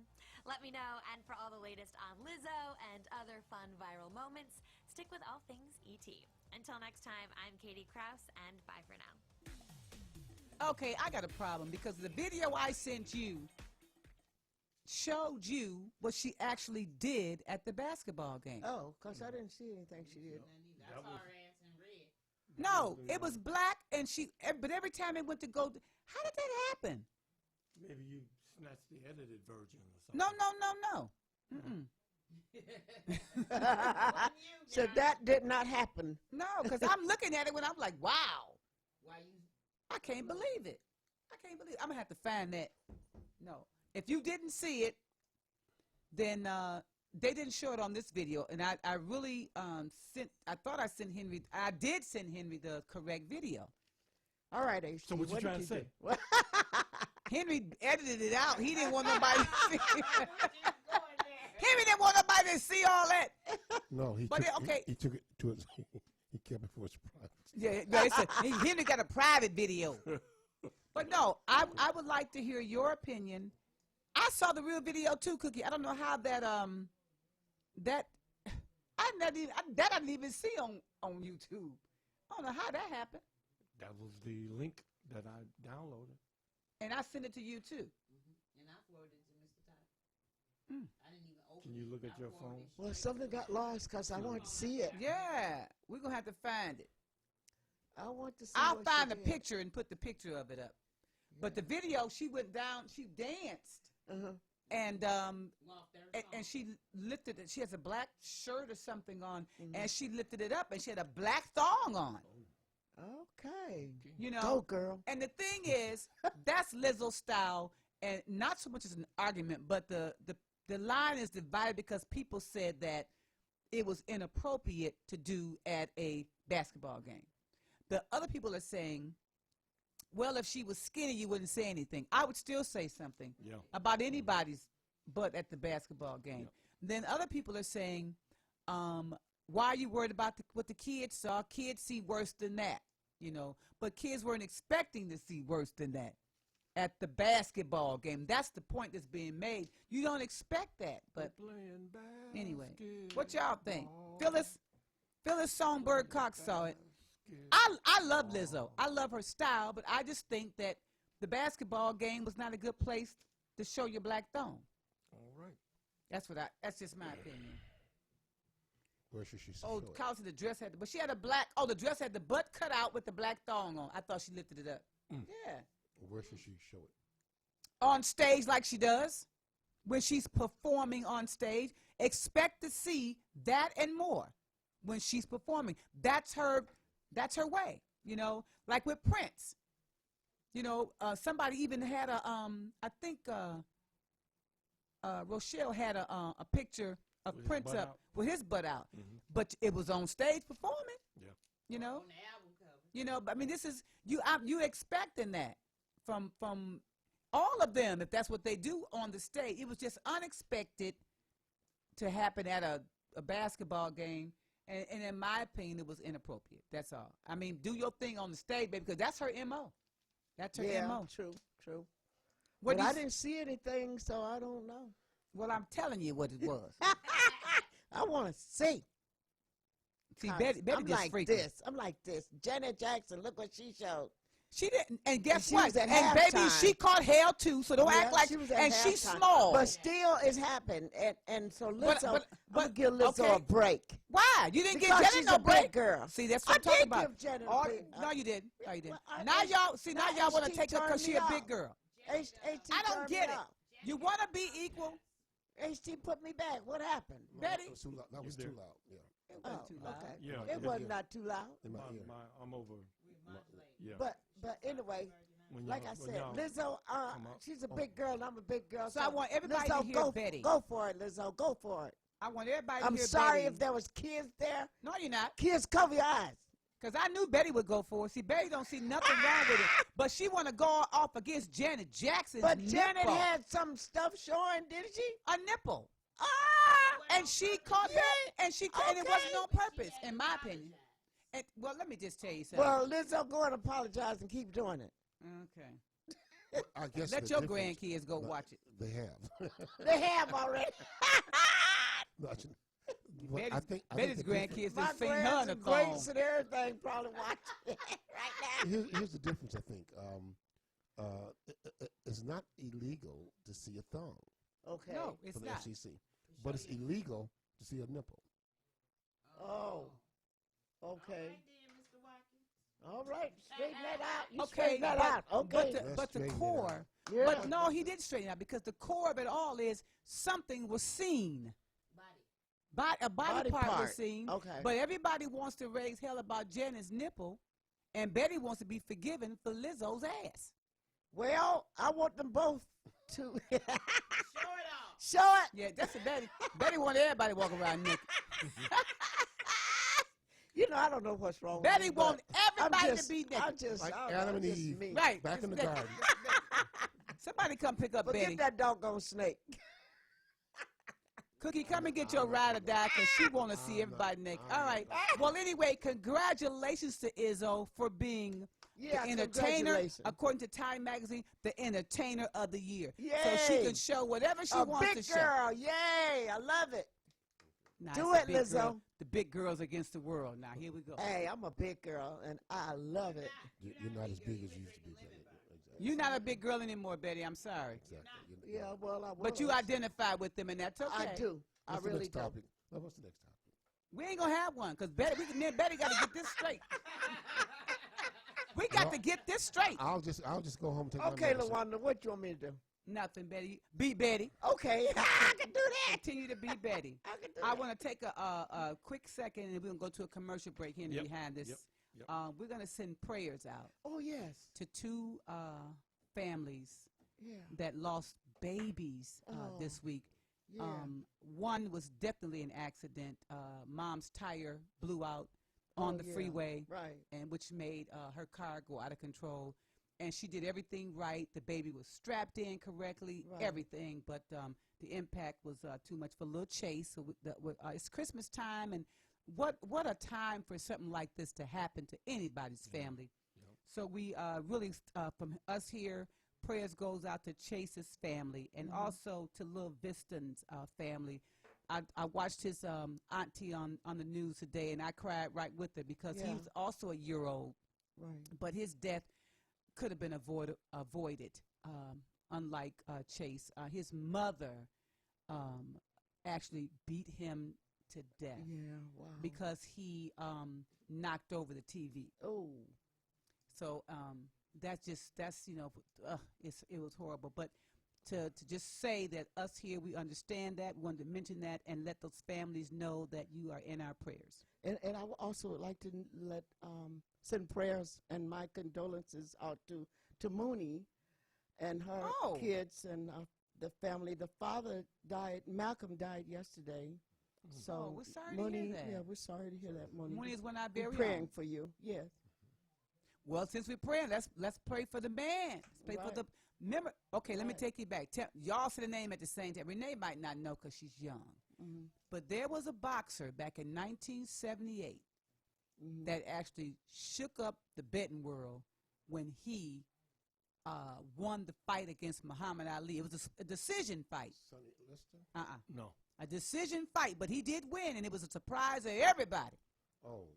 Let me know, and for all the latest on Lizzo and other fun viral moments, stick with all things ET. Until next time, I'm Katie Krause, and bye for now. Okay, I got a problem because the video I sent you showed you what she actually did at the basketball game. Oh, because I didn't see anything she did. No, it was black, and but every time it went to go, how did that happen? Maybe you snatched the edited version or No, something. So that did not happen. No, because I'm looking at it when I'm like, wow. I can't believe it. I'm going to have to find that. No. If you didn't see it, then they didn't show it on this video. And I really I sent Henry the correct video. All right, H. So what you trying to say? Henry edited it out. He didn't want nobody to see it. Henry didn't want nobody to see all that. No, he took it to his, he kept it for his private. Yeah, Henry got a private video. But no, I would like to hear your opinion. I saw the real video too, Cookie. I don't know how that I didn't even see on YouTube. I don't know how that happened. That was the link that I downloaded. And I sent it to you too. And I forwarded it to Mr. Todd. I didn't even open Can you look at your phone? Well, something got lost because I want to see it. Yeah, we're going to have to find it. I want to see I'll what find she the did. picture and put the picture of it up. Yeah. But the video, she went down, she danced. And and she lifted it. She has a black shirt or something on, and she lifted it up, and she had a black thong on. Okay. You know, go girl. And the thing is, that's Lizzo's style, and not so much as an argument, but the line is divided because people said that it was inappropriate to do at a basketball game. The other people are saying, well, if she was skinny, you wouldn't say anything. I would still say something about anybody's butt at the basketball game. Then other people are saying, why are you worried about what the kids saw? Kids see worse than that, you know. But kids weren't expecting to see worse than that at the basketball game. That's the point that's being made. You don't expect that. But anyway, what y'all think? Phyllis Songbird Cox saw it. I love Lizzo. I love her style, but I just think that the basketball game was not a good place to show your black thong. All right. That's just my opinion. Where should she Oh, show it? because the dress had, but she had the dress had the butt cut out with the black thong on. I thought she lifted it up. Yeah. Where should she show it? On stage like she does. When she's performing on stage, expect to see that and more when she's performing. That's her way, you know, like with Prince. You know, somebody even had I think Rochelle had a picture of with Prince up with his butt out, but it was on stage performing. Yeah. You know, on the album cover. you know, but I mean, this is you expecting that from all of them if that's what they do on the stage. It was just unexpected to happen at a basketball game. And in my opinion, it was inappropriate. That's all. I mean, do your thing on the stage, baby, because that's her MO. That's her MO. True. But I didn't see anything, so I don't know. Well, I'm telling you what it was. I want to see. See, Betty I'm just like freaking. this. I'm like this. Janet Jackson, look what she showed. She didn't, and guess she what? was at And baby, halftime. she caught hell too. So don't act like. She was at And she's halftime. small. But still, it's happened. And so Lizzo, but give Lizzo a break. Why? You didn't Because give Janet she's no a break, big girl. See, that's what I'm talking about. Give Janet All- a break. no, you didn't. No, you didn't. Well, Now y'all want to HT take her because she a turned me big off. girl. HT I don't turned get me it. off. You want to be equal, HT put me back. What happened? Betty? That was too loud. That was too loud. Yeah. It wasn't too loud. Okay. Yeah, It was not too loud. In my ear. I'm over. Yeah. But anyway, When like y'all- I when said, y'all Lizzo, come up. she's a big girl and I'm a big girl. So I want everybody to Lizzo, hear Betty. Go for it, Lizzo. Go for it. I want everybody I'm to hear sorry Betty. if there was kids there. No, you're not. Kids, cover your eyes. Because I knew Betty would go for it. See, Betty don't see nothing wrong with it. But she want to go off against Janet Jackson's But nipple. Janet had some stuff showing, didn't she? A nipple. And she caught that. And it wasn't on purpose, in my opinion. And, well, let me just tell you something. Well, Lizzo, go and apologize and keep doing it. Okay. I guess Let the your difference- grandkids go watch it. They have. They have already. Well, I think Betty's the difference- grandkids My have seen her in grands a and thong. greats and everything probably watching it right now. Here's the difference, I think. It's not illegal to see a thong. Okay. No, it's for the not. FCC. But it's illegal to see a nipple. Oh. Okay. All right, straighten that out. You Okay, straighten that out. Okay. But the core, Yeah. but no, he did straighten it out because the core of it all is something was seen. A body part was seen. Okay. But everybody wants to raise hell about Janet's nipple, and Betty wants to be forgiven for Lizzo's ass. Well, I want them both to Show it off. show it. Yeah, that's a Betty. Betty wanted everybody to walk around naked. You know, I don't know what's wrong Betty with me, wants but everybody I'm just, to be naked. I'm just, Like I don't Adam know, and it's just Eve. me. Right. Back in the That's garden. Somebody come pick up Forget Betty. that doggone snake. Cookie, come and get your ride or die because she want to see everybody naked. All right. Well, anyway, congratulations to Izzo for being Yeah, the entertainer, congratulations. according to Time Magazine, the entertainer of the year. Yay. So she can show whatever she A wants big to show. girl, yay! I love it. Nah, Do it's it, the big Lizzo. girl- The big girls against the world. Now, here we go. Hey, I'm a big girl, and I love it. You're not as big as you used to be, Betty. Exactly. You're not a big girl anymore, Betty. I'm sorry. Exactly. Yeah, well, I was. But you identify with them, and that's okay. I do. I What's the really next do. topic? Well, what's the next topic? We ain't going to have one because me and Betty got to get this straight. We got to get this straight. I'll just go home and take Okay, my medicine. LaWanda, what you want me to do? Nothing, Betty. Be Betty. Okay, I can do that. Continue to be Betty. I want to take a quick second, and we're going to go to a commercial break here Yep. behind this. Yep. We're going to send prayers out Oh, yes. to two families Yeah. that lost babies Oh, this week. Yeah. One was definitely an accident. Mom's tire blew out on the yeah. freeway, Right. and which made her car go out of control. And she did everything right. The baby was strapped in correctly, Right. everything. But the impact was too much for little Chase. So it's Christmas time, and what a time for something like this to happen to anybody's family. So we really, from us here, prayers goes out to Chase's family and also to Lil Viston's family. I watched his auntie on the news today, and I cried right with her because he Yeah. was also a year old, Right. but his death could have been avoided, unlike Chase. His mother actually beat him to death Yeah, wow. because he knocked over the TV. Oh. So it was horrible. But to just say that us here, we understand that, we wanted to mention that and let those families know that you are in our prayers. And I would also like to send prayers and my condolences out to Mooney and her kids and the family. The father died. Malcolm died yesterday. So we're sorry Mooney, to hear that. Yeah, we're sorry to hear that, Mooney. Mooney is one of our We're very praying own. for you. Yes. Well, since we're praying, let's pray for the man. Let's pray for Right. the remember. Okay, let me Right. take you back. Y'all say the name at the same time. Renee might not know because she's young, but there was a boxer back in 1978 that actually shook up the betting world when he won the fight against Muhammad Ali. It was a decision fight. Sonny Lister? No. A decision fight, but he did win, and it was a surprise to everybody. Oh.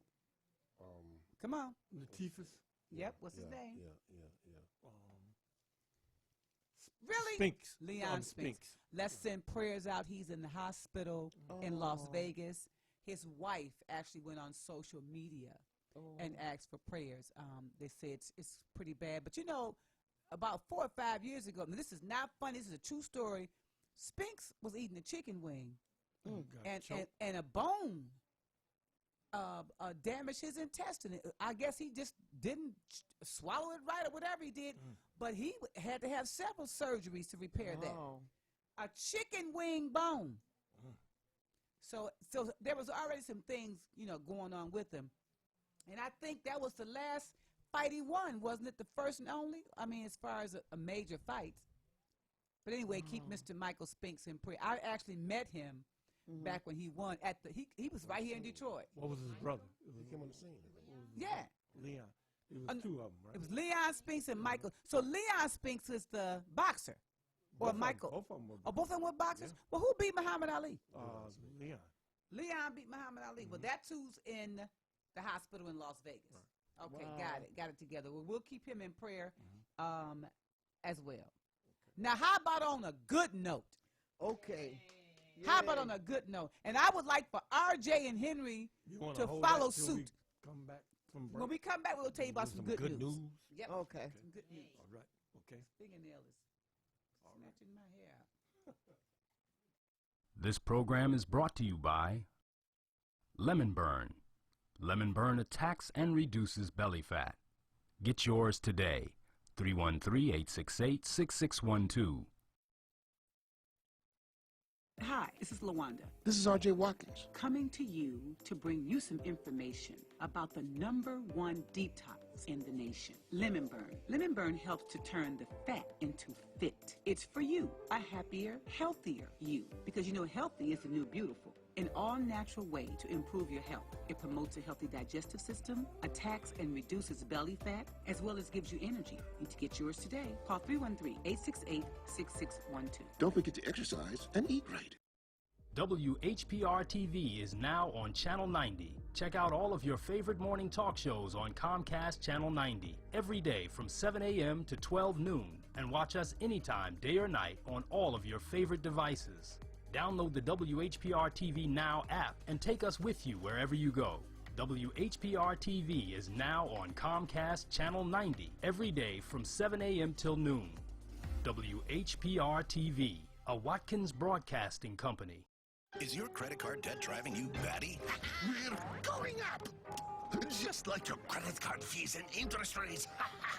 Come on. Latifah's? Yep. What's his name? Yeah. Really? Spinks. Leon Spinks. Let's send prayers out. He's in the hospital in Las Vegas. His wife actually went on social media and asked for prayers. They say it's pretty bad. But you know, about 4 or 5 years ago, and this is not funny, this is a true story, Spinks was eating a chicken wing and a bone damaged his intestine. I guess he just didn't swallow it right or whatever he did, but he had to have several surgeries to repair that. A chicken wing bone. So there was already some things, going on with him. And I think that was the last fight he won, wasn't it? The first and only? I mean, as far as a major fight. But anyway, keep Mr. Michael Spinks in prayer. I actually met him back when he won he was right here in Detroit. What was his brother? He came on the scene. Yeah. Leon. It was two of them, right? It was Leon Spinks and Michael. So Leon Spinks is the boxer. Or Michael. Both of them were. Oh, both of them were boxers? Yeah. Well, who beat Muhammad Ali? Leon. Leon beat Muhammad Ali. Well, that's who's in the hospital in Las Vegas. Right. Okay, got it together. Well, we'll keep him in prayer as well. Okay. Now, how about on a good note? Okay. How about on a good note? And I would like for RJ and Henry to hold follow that till suit. we come back from break? When we come back, we'll tell you about some good news. Yep. Okay. Some good news. All right. Okay. Fingernail is snatching my hair out. This program is brought to you by Lemon Burn. Lemon Burn attacks and reduces belly fat. Get yours today. 313-868-6612. Hi, this is LaWanda. This is R.J. Watkins. Coming to you to bring you some information about the #1 detox in the nation, Lemon Burn. Lemon Burn helps to turn the fat into fit. It's for you, a happier, healthier you. Because you know healthy is the new beautiful. An all-natural way to improve your health. It promotes a healthy digestive system, attacks and reduces belly fat, as well as gives you energy. Need to get yours today. Call 313-868-6612. Don't forget to exercise and eat right. WHPR TV is now on Channel 90. Check out all of your favorite morning talk shows on Comcast Channel 90 every day from 7 a.m. to 12 noon. And watch us anytime, day or night, on all of your favorite devices. Download the WHPR TV Now app and take us with you wherever you go. WHPR TV is now on Comcast Channel 90 every day from 7 a.m. till noon. WHPR TV, a Watkins Broadcasting Company. Is your credit card debt driving you batty? We're going up! Just like your credit card fees and interest rates.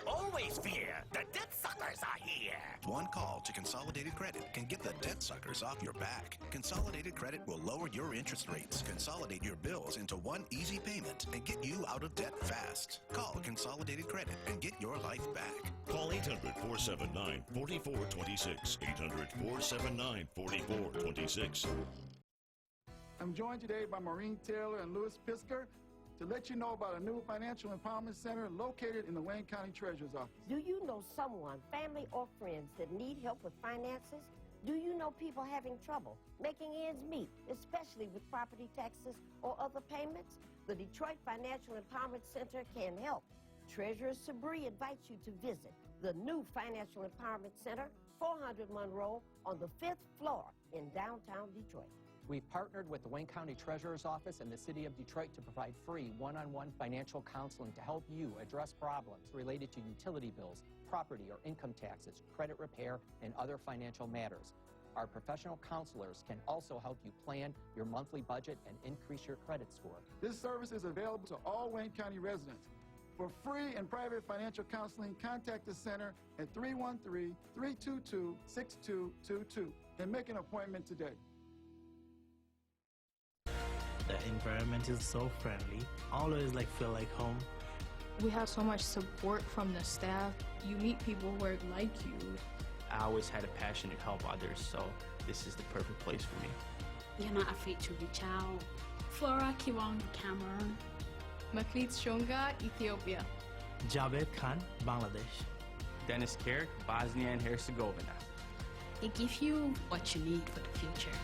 Always fear, the debt suckers are here. One call to Consolidated Credit can get the debt suckers off your back. Consolidated Credit will lower your interest rates, consolidate your bills into one easy payment, and get you out of debt fast. Call Consolidated Credit and get your life back. Call 800-479-4426. 800-479-4426. I'm joined today by Maureen Taylor and Louis Pisker to let you know about a new financial empowerment center located in the Wayne County Treasurer's Office. Do you know someone, family or friends, that need help with finances? Do you know people having trouble making ends meet, especially with property taxes or other payments? The Detroit Financial Empowerment Center can help. Treasurer Sabri invites you to visit the new Financial Empowerment Center, 400 Monroe, on the 5th floor in downtown Detroit. We've partnered with the Wayne County Treasurer's Office and the City of Detroit to provide free one-on-one financial counseling to help you address problems related to utility bills, property or income taxes, credit repair, and other financial matters. Our professional counselors can also help you plan your monthly budget and increase your credit score. This service is available to all Wayne County residents. For free and private financial counseling, contact the center at 313-322-6222 and make an appointment today. The environment is so friendly. Always feel like home. We have so much support from the staff. You meet people who are like you. I always had a passion to help others, so this is the perfect place for me. You're not afraid to reach out. Flora Kiwang, Cameroon. Maklit Shonga, Ethiopia. Javed Khan, Bangladesh. Dennis Kerr, Bosnia and Herzegovina. It gives you what you need for the future.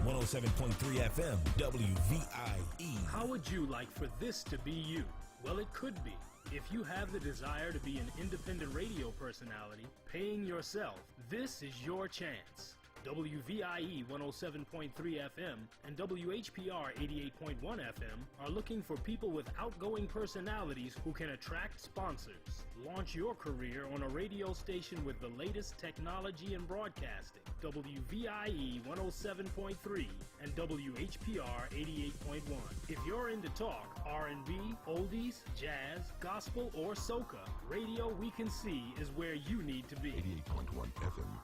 107.3 FM, WVIE. How would you like for this to be you? Well, it could be. If you have the desire to be an independent radio personality, paying yourself, this is your chance. WVIE 107.3 FM and WHPR 88.1 FM are looking for people with outgoing personalities who can attract sponsors. Launch your career on a radio station with the latest technology in broadcasting. WVIE 107.3 and WHPR 88.1. If you're into talk, R&B, oldies, jazz, gospel, or soca, Radio We Can See is where you need to be. 88.1 FM.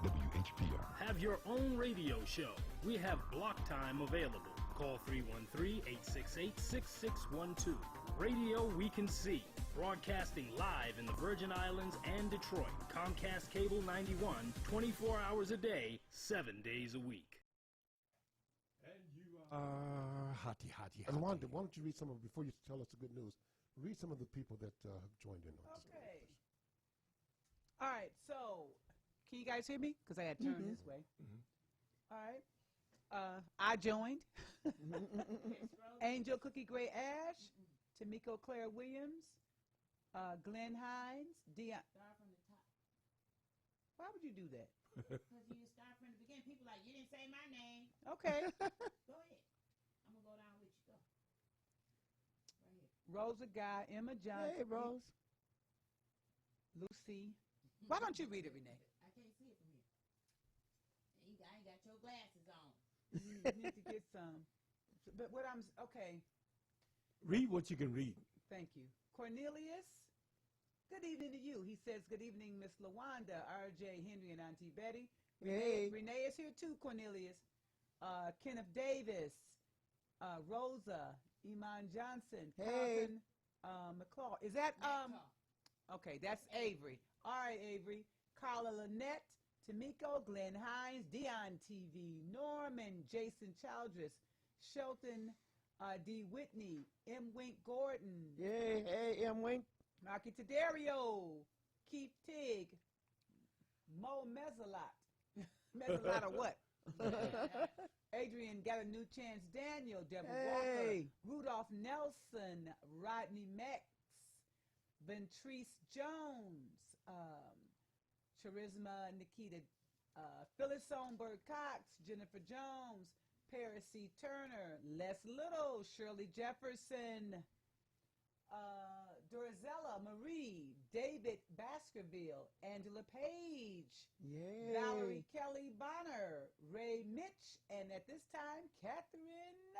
WHPR. Have your own radio show. We have block time available. Call 313-868-6612. Radio We Can See. Broadcasting live in the Virgin Islands and Detroit. Comcast Cable 91, 24 hours a day, 7 days a week. Hottie. And Wanda, why don't you read some of, before you tell us the good news, read some of the people that have joined in on this. Okay. All right, so can you guys hear me? Because I had to turn this way. All right. I joined. Angel Cookie Gray Ash, Tamiko Claire Williams, Glenn Hines, would you do that? Because you start from the beginning. People like, you didn't say my name. Okay. Go ahead. I'm going to go down with you. Go. Right here. Rosa Guy, Emma Johnson. Hey, Rose. Lucy. Why don't you read it, Renee? I can't see it from here. I ain't got your glasses on. You need to get some. But what I'm, okay. Read what you can read. Thank you. Cornelius, good evening to you. He says, good evening, Miss LaWanda, RJ, Henry, and Auntie Betty. Hey. Renee is here too, Cornelius. Kenneth Davis, Rosa, Iman Johnson, Hey. Carson McClaw. Is that, okay, that's Avery. All right, Avery. Carla Lynette, Tamiko, Glenn Hines, Dion TV, Norman, Jason Childress, Shelton, D. Whitney, M. Wink Gordon. Yay, hey, M. Wink. Marky Taderio, Keith Tig, Mo Mezzalot. Mezzalot or what? Adrian Got a New Chance Daniel, Deborah Walker, Rudolph Nelson, Rodney Mex, Ventrice Jones, Charisma Nikita, Phyllis Sonberg Cox, Jennifer Jones, Paris C. Turner, Les Little, Shirley Jefferson, Dorizella Marie, David Baskerville, Angela Page, Yay. Valerie Kelly Bonner, Ray Mitch, and at this time, Catherine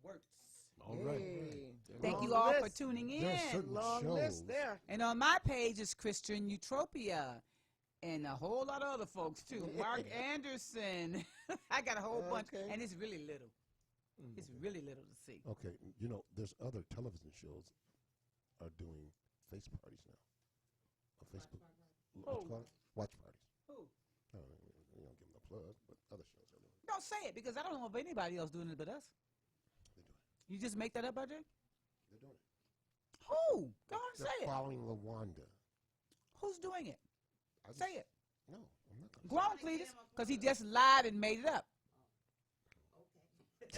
Wirtz. All right. Thank you all for tuning in. Long list there. And on my page is Christian Eutropia. And a whole lot of other folks, too. Mark Anderson. I got a whole bunch. And it's really little. It's really little to see. Okay. You know, there's other television shows are doing face parties now. Facebook. What you call it? Watch parties. Who? I don't know, we don't give them a plug, but other shows are doing it. Don't say it, because I don't know of anybody else doing it but us. They're doing it. You just make that up, RJ? They're doing it. Who? Go on and say it. They're following LaWanda. Who's doing it? Say it. No, I'm not going to. Go on, Cletus, because he just lied and made it up.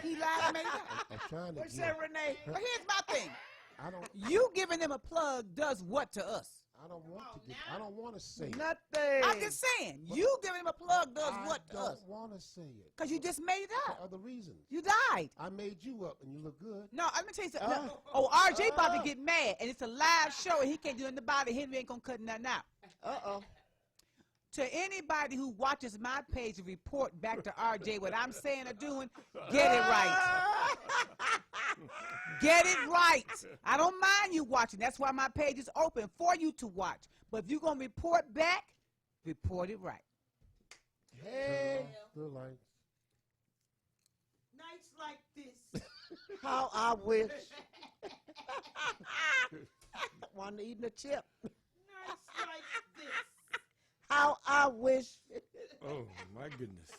He lied and made it up. I'm trying to. What you say, Renee? But here's my thing. I don't. You giving them a plug does what to us? I don't want to give. I don't want to say it. Nothing. I'm just saying. You giving them a plug does what to us? I don't want to say it. Because you just made it up. For other reasons. You died. I made you up, and you look good. No, let me tell you something. No. RJ about to get mad, and it's a live show, and he can't do nothing about it. Henry ain't going to cut nothing out. Uh-oh. To anybody who watches my page and report back to RJ what I'm saying or doing, get it right. Get it right. I don't mind you watching. That's why my page is open for you to watch. But if you're going to report back, report it right. Hey. The lights. Nights like this. How I wish. Want to eat a chip. Nights like this. How I wish. Oh, my goodness.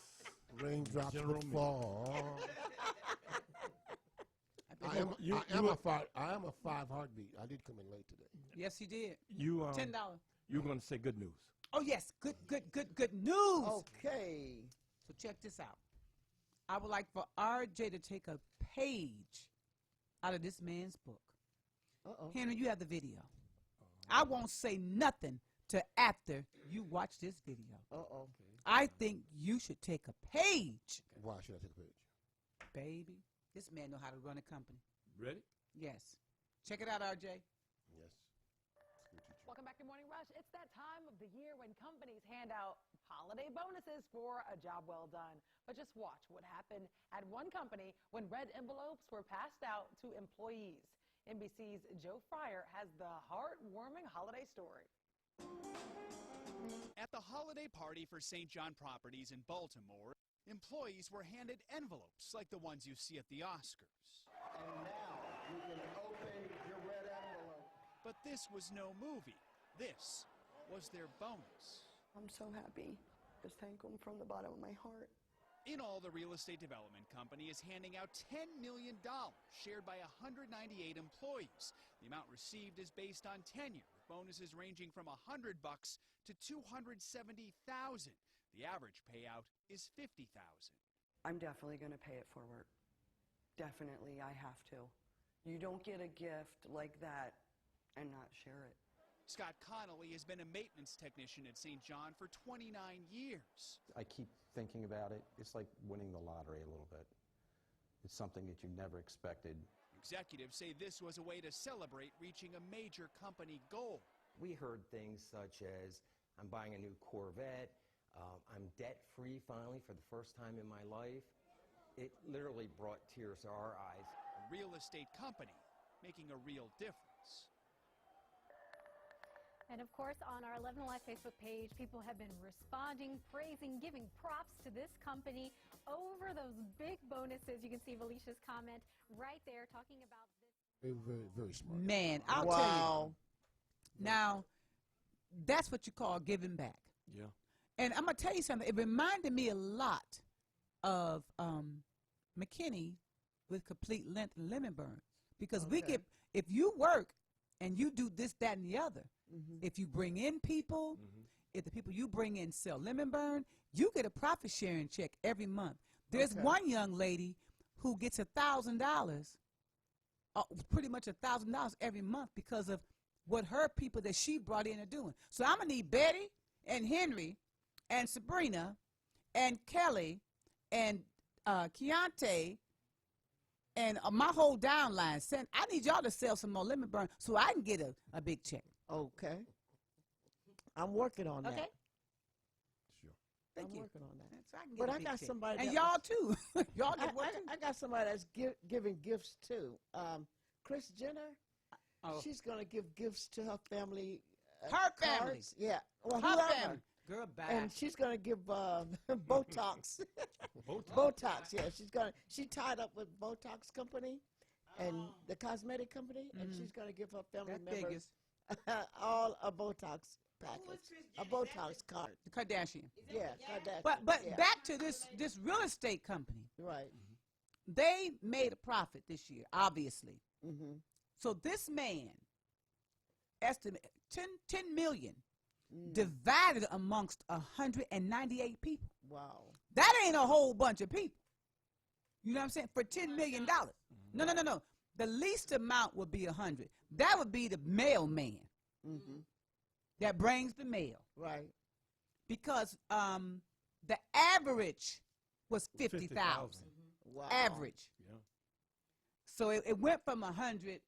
Raindrops General will fall. I am a 5 heartbeat. I did come in late today. Yes, he did. You $10. You're going to say good news. Oh, yes. Good news. Okay. So check this out. I would like for RJ to take a page out of this man's book. Uh-oh. Henry, you have the video. I won't say nothing to after you watch this video. Uh-oh. I think you should take a page. Why should I take a page? Baby, this man know how to run a company. Ready? Yes. Check it out, RJ. Yes. Welcome back to Morning Rush. It's that time of the year when companies hand out holiday bonuses for a job well done. But just watch what happened at one company when red envelopes were passed out to employees. NBC's Joe Fryer has the heartwarming holiday story. At the holiday party for St. John Properties in Baltimore, employees were handed envelopes like the ones you see at the Oscars. And now you can open your red envelope. But this was no movie. This was their bonus. I'm so happy. Just thank them from the bottom of my heart. In all, the real estate development company is handing out $10 million, shared by 198 employees. The amount received is based on tenure, with bonuses ranging from $100 to $270,000. The average payout is $50,000. I'm definitely going to pay it forward. Definitely, I have to. You don't get a gift like that and not share it. Scott Connolly has been a maintenance technician at St. John for 29 years. I keep thinking about it. It's like winning the lottery a little bit. It's something that you never expected. Executives say this was a way to celebrate reaching a major company goal. We heard things such as, I'm buying a new Corvette, I'm debt-free finally for the first time in my life. It literally brought tears to our eyes. A real estate company making a real difference. And of course, on our 11 Alive Facebook page, people have been responding, praising, giving props to this company over those big bonuses. You can see Felicia's comment right there talking about this. They were very, very smart. Man, I'll tell you. Now, that's what you call giving back. Yeah. And I'm going to tell you something. It reminded me a lot of McKinney with Complete Length and Lemon Burn. Because we get, if you work and you do this, that, and the other, if you bring in people, if the people you bring in sell lemon burn, you get a profit sharing check every month. There's one young lady who gets $1,000, pretty much $1,000 every month because of what her people that she brought in are doing. So I'm going to need Betty and Henry and Sabrina and Kelly and Keontae and my whole downline. I need y'all to sell some more lemon burn so I can get a big check. Okay. I'm working on that. Okay. Sure. Thank I'm you. working on that. So I can get But a I big got check. somebody and that y'all too. Y'all get one too. I got somebody that's giving gifts too. Chris Jenner. She's going to give gifts to her family. Her family. Cards. Yeah. Well, Her whoever. family. Girl, bye. And she's going to give Botox. Botox. Yeah. She tied up with Botox company and the cosmetic company, and she's going to give her family members all a Botox package, a Botox card. The Kardashian. Yeah, Kardashian. But yeah. back to this real estate company. Right. They made a profit this year, obviously. Mm-hmm. So this man estimated 10 million divided amongst 198 people. Wow. That ain't a whole bunch of people. You know what I'm saying? For $10 million. No. The least amount would be 100. That would be the mailman that brings the mail. Right. Because the average was 50,000. Wow. Average. Yeah. So it went from 100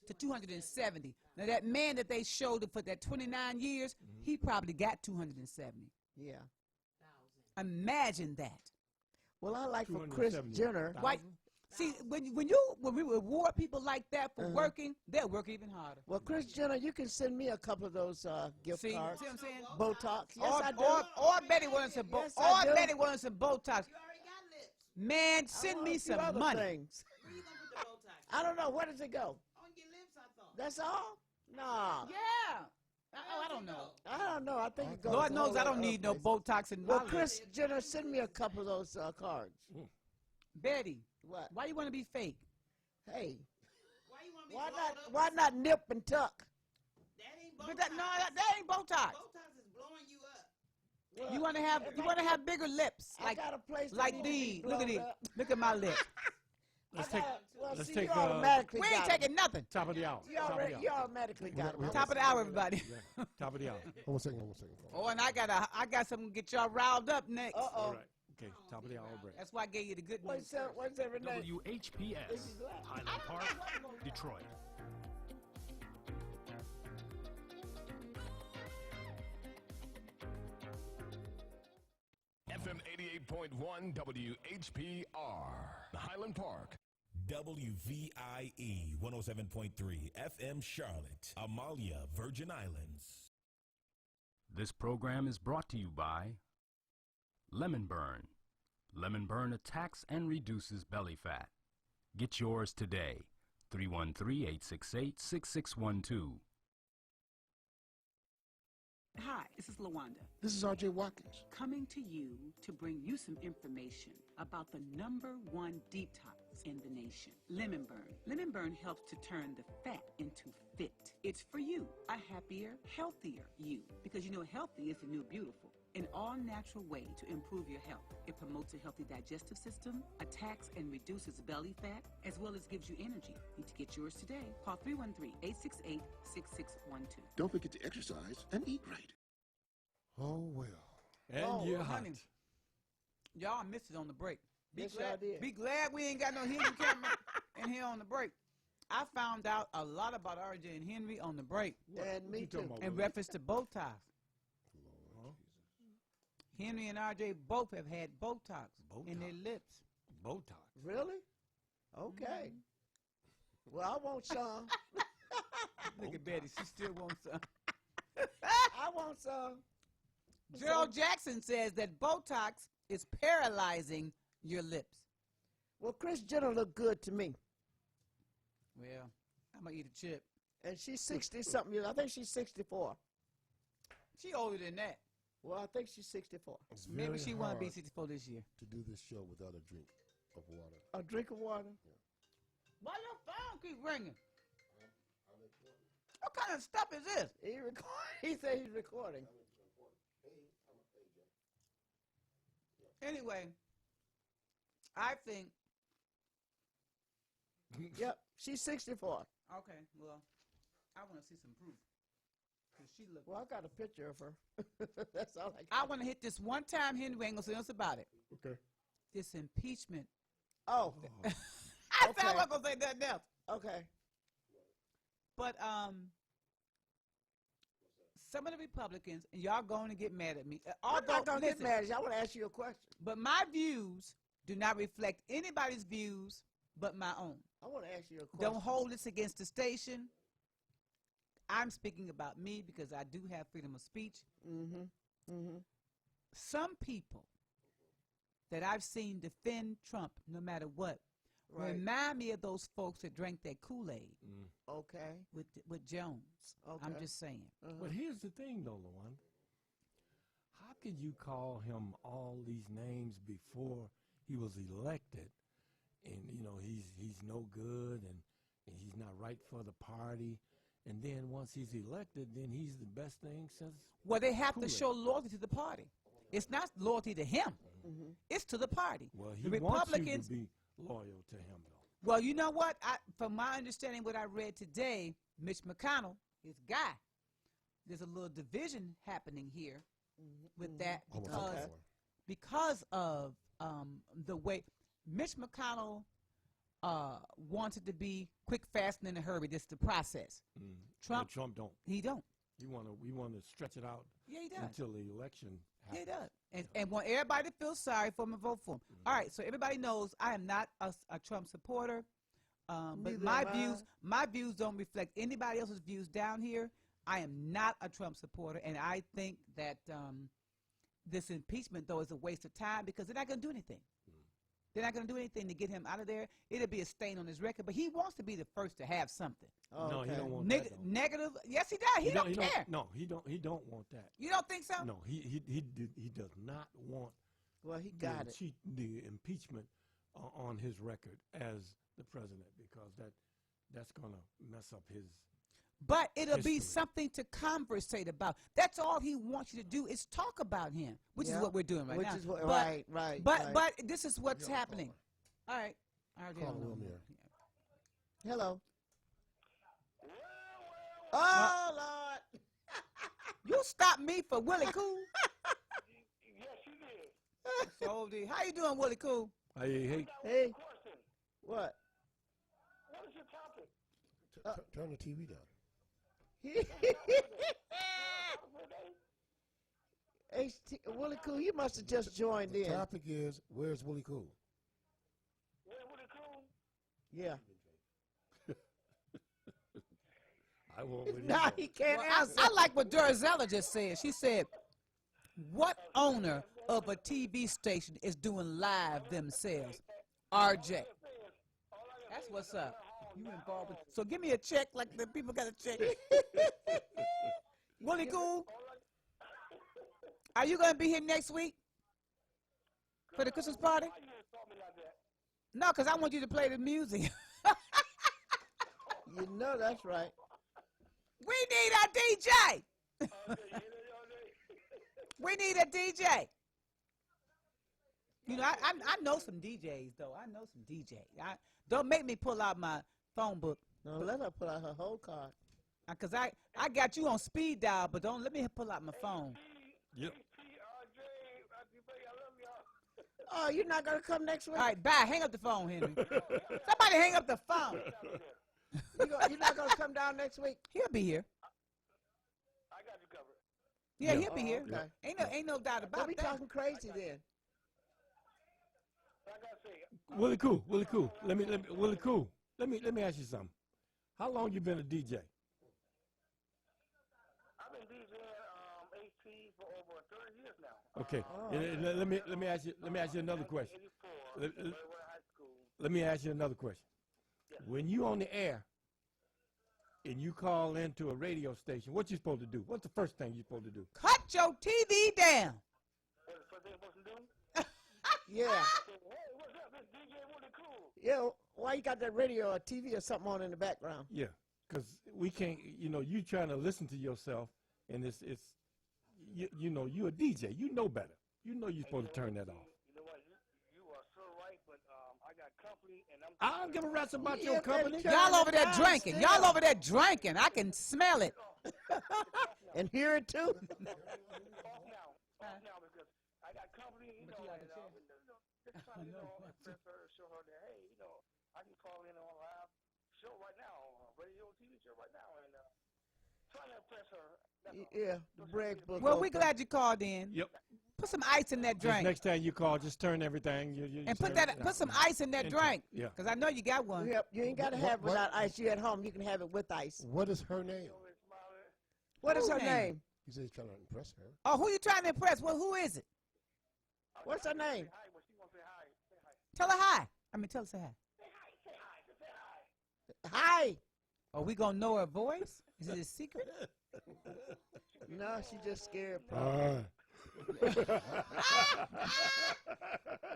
to 270. Now that man that they showed it for that 29 years, he probably got 270. Yeah. Imagine that. Well, I like for Chris Jenner. Why? See, when we reward people like that for working, they'll work even harder. Well, Chris Jenner, you can send me a couple of those gift cards. See what I'm saying? Botox. Yes, I do. Or Betty wanted some Yes, I do. Betty wanted some Botox. Man, send me some money. Things. I don't know. Where does it go? On your lips, I thought. That's all? Nah. Yeah. I don't know. I don't know. I think it goes. Lord knows I don't need no Botox in my Well, lips. Chris Jenner, send me a couple of those cards. Betty. What? Why you want to be fake? Hey. Why not nip and tuck? That ain't Botox. Botox is blowing you up. Well, you want to have bigger lips, I got a place like these. Look at these. Look at my lips. Let's see, take you automatically we ain't got taking nothing. top of the hour. You automatically got it. Top of the hour, everybody. Yeah, top of the hour. Hold on a second. Oh, and I got something to get y'all riled up next. All right. Okay, top of the hour break. That's why I gave you the good news. What's every name? WHPS, Highland Park, Detroit. FM 88.1 WHPR, Highland Park. WVIE 107.3 FM Charlotte, Amalia, Virgin Islands. This program is brought to you by Lemon Burn. Lemon Burn attacks and reduces belly fat. Get yours today. 313-868-6612. Hi, this is LaWanda. This is R.J. Watkins. Coming to you to bring you some information about the #1 detox in the nation, Lemon Burn. Lemon Burn helps to turn the fat into fit. It's for you, a happier, healthier you. Because you know healthy is the new beautiful. an all-natural way to improve your health. It promotes a healthy digestive system, attacks and reduces belly fat, as well as gives you energy. Need to get yours today. Call 313-868-6612. Don't forget to exercise and eat right. Oh, well. And you're hot. honey, y'all missed it on the break. Yes, y'all did. Be glad we ain't got no hidden camera in here on the break. I found out a lot about RJ and Henry on the break. And me too. In reference to bow ties. Henry and RJ both have had Botox in their lips. Botox. Really? Okay. Well, I want some. Look at Betty. She still wants some. I want some. Gerald Jackson says that Botox is paralyzing your lips. Well, Kris Jenner looked good to me. Well, I'm going to eat a chip. And she's 60-something years. I think she's 64. She older than that. Well, I think she's 64. Maybe she want to be 64 this year. To do this show without a drink of water. A drink of water? Yeah. Why your phone keep ringing? What kind of stuff is this? He said he's recording. Anyway, I think. Yep, she's 64. Okay, well, I want to see some proof. She look. Well, I got a picture of her. That's all I got. I want to hit this one time. Henry ain't gonna say nothing about it. Okay. This impeachment. Oh. I said I wasn't gonna say nothing else. Okay. But some of the Republicans, and y'all going to get mad at me. I'm not going to get mad at you. I want to ask you a question. But my views do not reflect anybody's views but my own. I want to ask you a question. Don't hold this against the station. I'm speaking about me because I do have freedom of speech. Mm-hmm. Mm-hmm. Some people that I've seen defend Trump no matter what remind me of those folks that drank that Kool-Aid. Okay. With Jones. Okay. I'm just saying. But here's the thing, though, Luan. How could you call him all these names before he was elected? And, you know, he's no good and he's not right for the party. And then once he's elected, then he's the best thing since Well, they have Kool-Aid. to show loyalty to the party. It's not loyalty to him. Mm-hmm. It's to the party. Well, the he wants you Republicans to be loyal to him, though. Well, you know what? From my understanding, what I read today, Mitch McConnell, his guy, there's a little division happening here with that because of the way Mitch McConnell wanted to be quick, fast, and in a hurry. This is the process. Trump don't. He don't. We want to stretch it out. Yeah, he does. Until the election happens. Yeah, he does. And want everybody to feel sorry for him and vote for him. All right, so everybody knows I am not a Trump supporter. But my views don't reflect anybody else's views down here. I am not a Trump supporter, and I think that this impeachment, though, is a waste of time because they're not going to do anything. They're not going to do anything to get him out of there. It'll be a stain on his record, but he wants to be the first to have something. No, he don't want that. Negative? Yes, he does. He don't care. No, he don't want that. You don't think so? No, he does not want. Well, he got the impeachment on his record as the president because that's going to mess up his. But it'll history. be something to conversate about. That's all he wants you to do is talk about him, which is what we're doing right now. Which is what, right. But this is what's happening. All right. Hello. Oh, Lord. You stopped me for Willie Cool? Yes, you did. So, how you doing, Willie Cool? Hey. What? What is your topic? Turn the TV down. Willie Cool, you must have just joined in. The topic is, where's Willie Cool? Where's Willie Cool? Yeah. I won't. Nah, he can't answer. I like what Durazella just said. She said, what owner of a TV station is doing live themselves? RJ. That's what's up. You involved with. So give me a check like the people got a check. Willie Cool? Are you going to be here next week for the Christmas party? No, because I want you to play the music. You know that's right. We need a DJ. We need a DJ. You know, I know some DJs though. I know some DJs. Don't make me pull out my phone book. No, let her pull out her whole card. Cause I got you on speed dial, but don't let me pull out my phone. Yep. Oh, you're not gonna come next week? All right, bye. Hang up the phone, Henry. Somebody hang up the phone. You're not gonna come down next week? He'll be here. I got you covered. Yeah, he'll be here. Okay. Ain't no doubt about Don't be that. talking crazy then. Like I say, Willie Cool. Let me ask you something. How long you been a DJ? I've been DJing HP for over 30 years now. Okay. Let me ask you another question. 84, high school. Let me ask you another question. When you on the air and you call into a radio station, what you supposed to do? What's the first thing you supposed to do? Cut your TV down. What's the first thing you're supposed to do? Yeah. Hey, what's up? This DJ Willie Cool. Yeah. Why you got that radio or TV or something on in the background? Yeah, because we can't. You trying to listen to yourself, and it's you a DJ. You know better. You know you're supposed to turn that off. You know what? You are so right, but I got company, and I don't give a rat's about your company. Y'all over there drinking. Y'all over there drinking. I can smell it. And hear it too. Off now because I got company, and just trying to impress her, show her that, hey, I can call in on a live show right now, radio, TV show right now, and trying to impress her. Yeah, the brag book. Well, we're glad you called in. Yep. Put some ice in that drink. Next time you call, just turn everything. And put some ice in that drink. Yeah. Because I know you got one. Yep, you ain't got to have it without ice. You at home, you can have it with ice. What is her name? What is her name? He said he's trying to impress her. Oh, who you trying to impress? Well, who is it? What's her name? Tell her hi. Tell her say hi. Hi. Are we going to know her voice? Is it a secret? No, she just scared.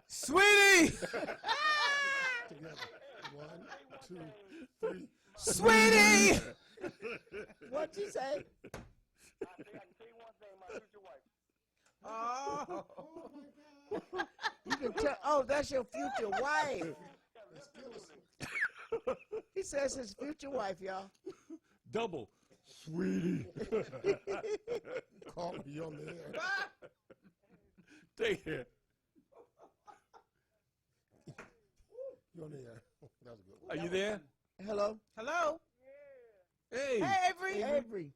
Sweetie! Together. 1, 2, 3. Sweetie! What'd you say? I can tell you one thing, my future wife. Oh. You can tell. Oh, that's your future wife. He says his future wife, y'all. Double. Sweetie. Call me on the air. Take care. You're on the air. That was a good one. Are you there? Hello? Hello? Hey. Hey, Avery. Avery.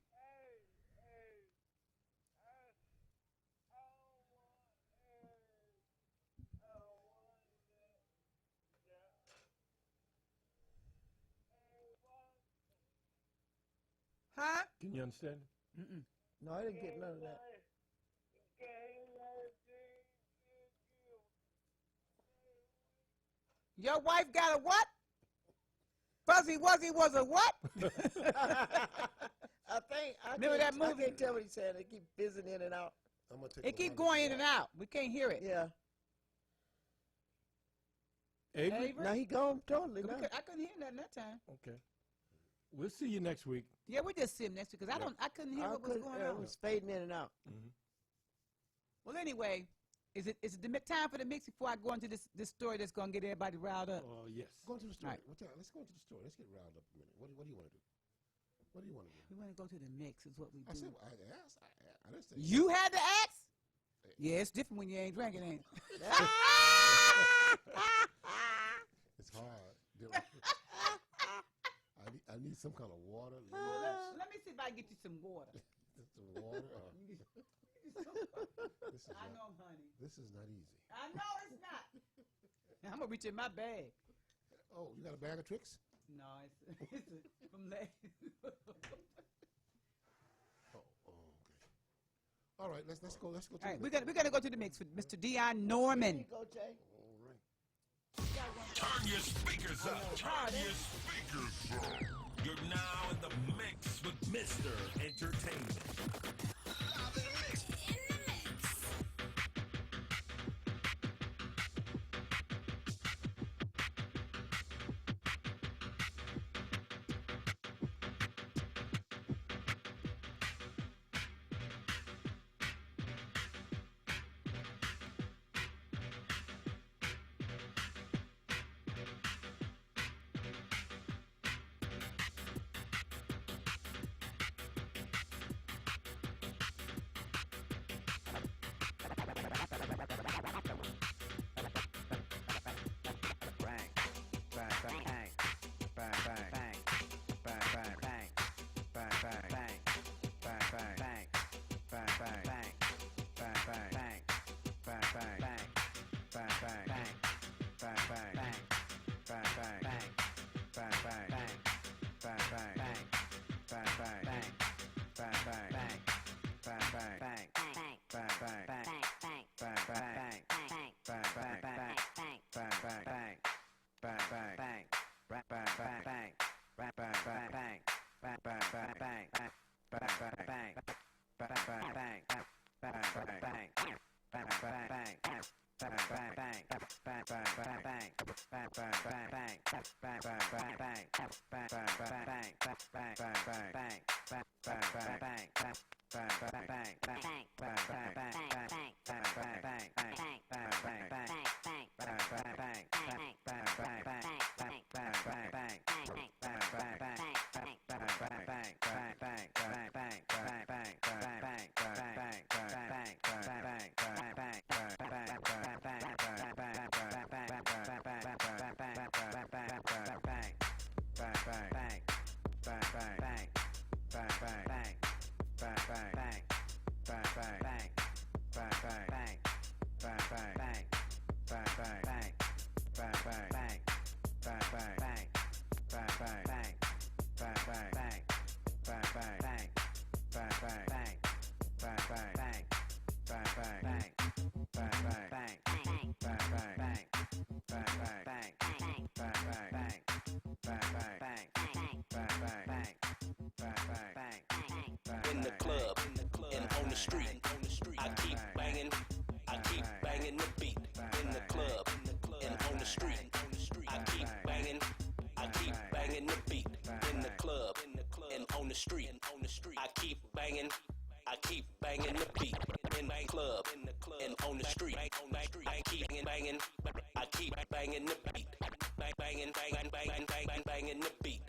Huh? Can you understand? Mm-mm. No, I didn't get none of that. Your wife got a what? Fuzzy Wuzzy was a what? Remember that movie? I can't tell what he said. It keep fizzing in and out. I'm gonna take It keep going in and out. We can't hear it. Yeah. Avery? Now he gone totally. Now. I couldn't hear nothing that time. Okay. We'll see you next week. Yeah, we just see him next week because I couldn't hear what was going on. It was fading in and out. Mm-hmm. Well, anyway, is it the time for the mix before I go into this story that's gonna get everybody riled up? Oh yes. Go into the story. Right. Let's go into the story. Let's get riled up a minute. What do you want to do? What do you want to do? We want to go to the mix. Is what we do. I said I asked. I didn't say You had to ask. Yeah, it's different when you ain't drinking, ain't it? It's hard. I need some kind of water. Let me see if I can get you some water. Some water. I know, honey. This is not easy. I know it's not. I'm gonna reach in my bag. Oh, you got a bag of tricks? No, it's from last. Okay. All right, let's go. Let's go. All right, we're gonna go to the mix with Mr. Dion Norman. Go, Jay. All right. Turn your speakers up. Turn your speakers up. You're now in the mix with Mr. Entertainment. In the club and on the street, I keep banging the beat. In the club and on the street, I keep banging the beat. In the club and on the street, I keep banging the beat. In the club and on the street, I keep banging the beat. Banging the beat. Banging the beat. Banging the beat. Banging the beat.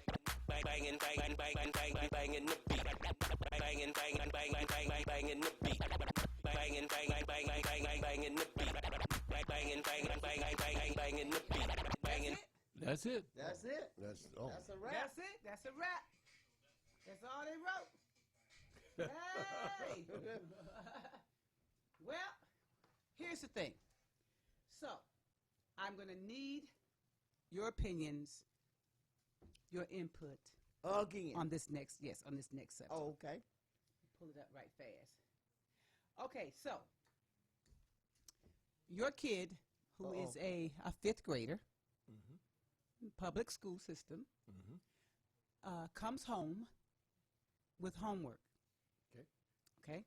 Banging the beat. Banging. That's it. That's it. That's That's a wrap. That's it. That's a wrap. That's all they wrote. Hey. Well, here's the thing. So, I'm going to need your opinions, your input again on this next subject. Oh, okay. Pull it up right fast. Okay, so your kid, who is a fifth grader, public school system, comes home with homework. Okay.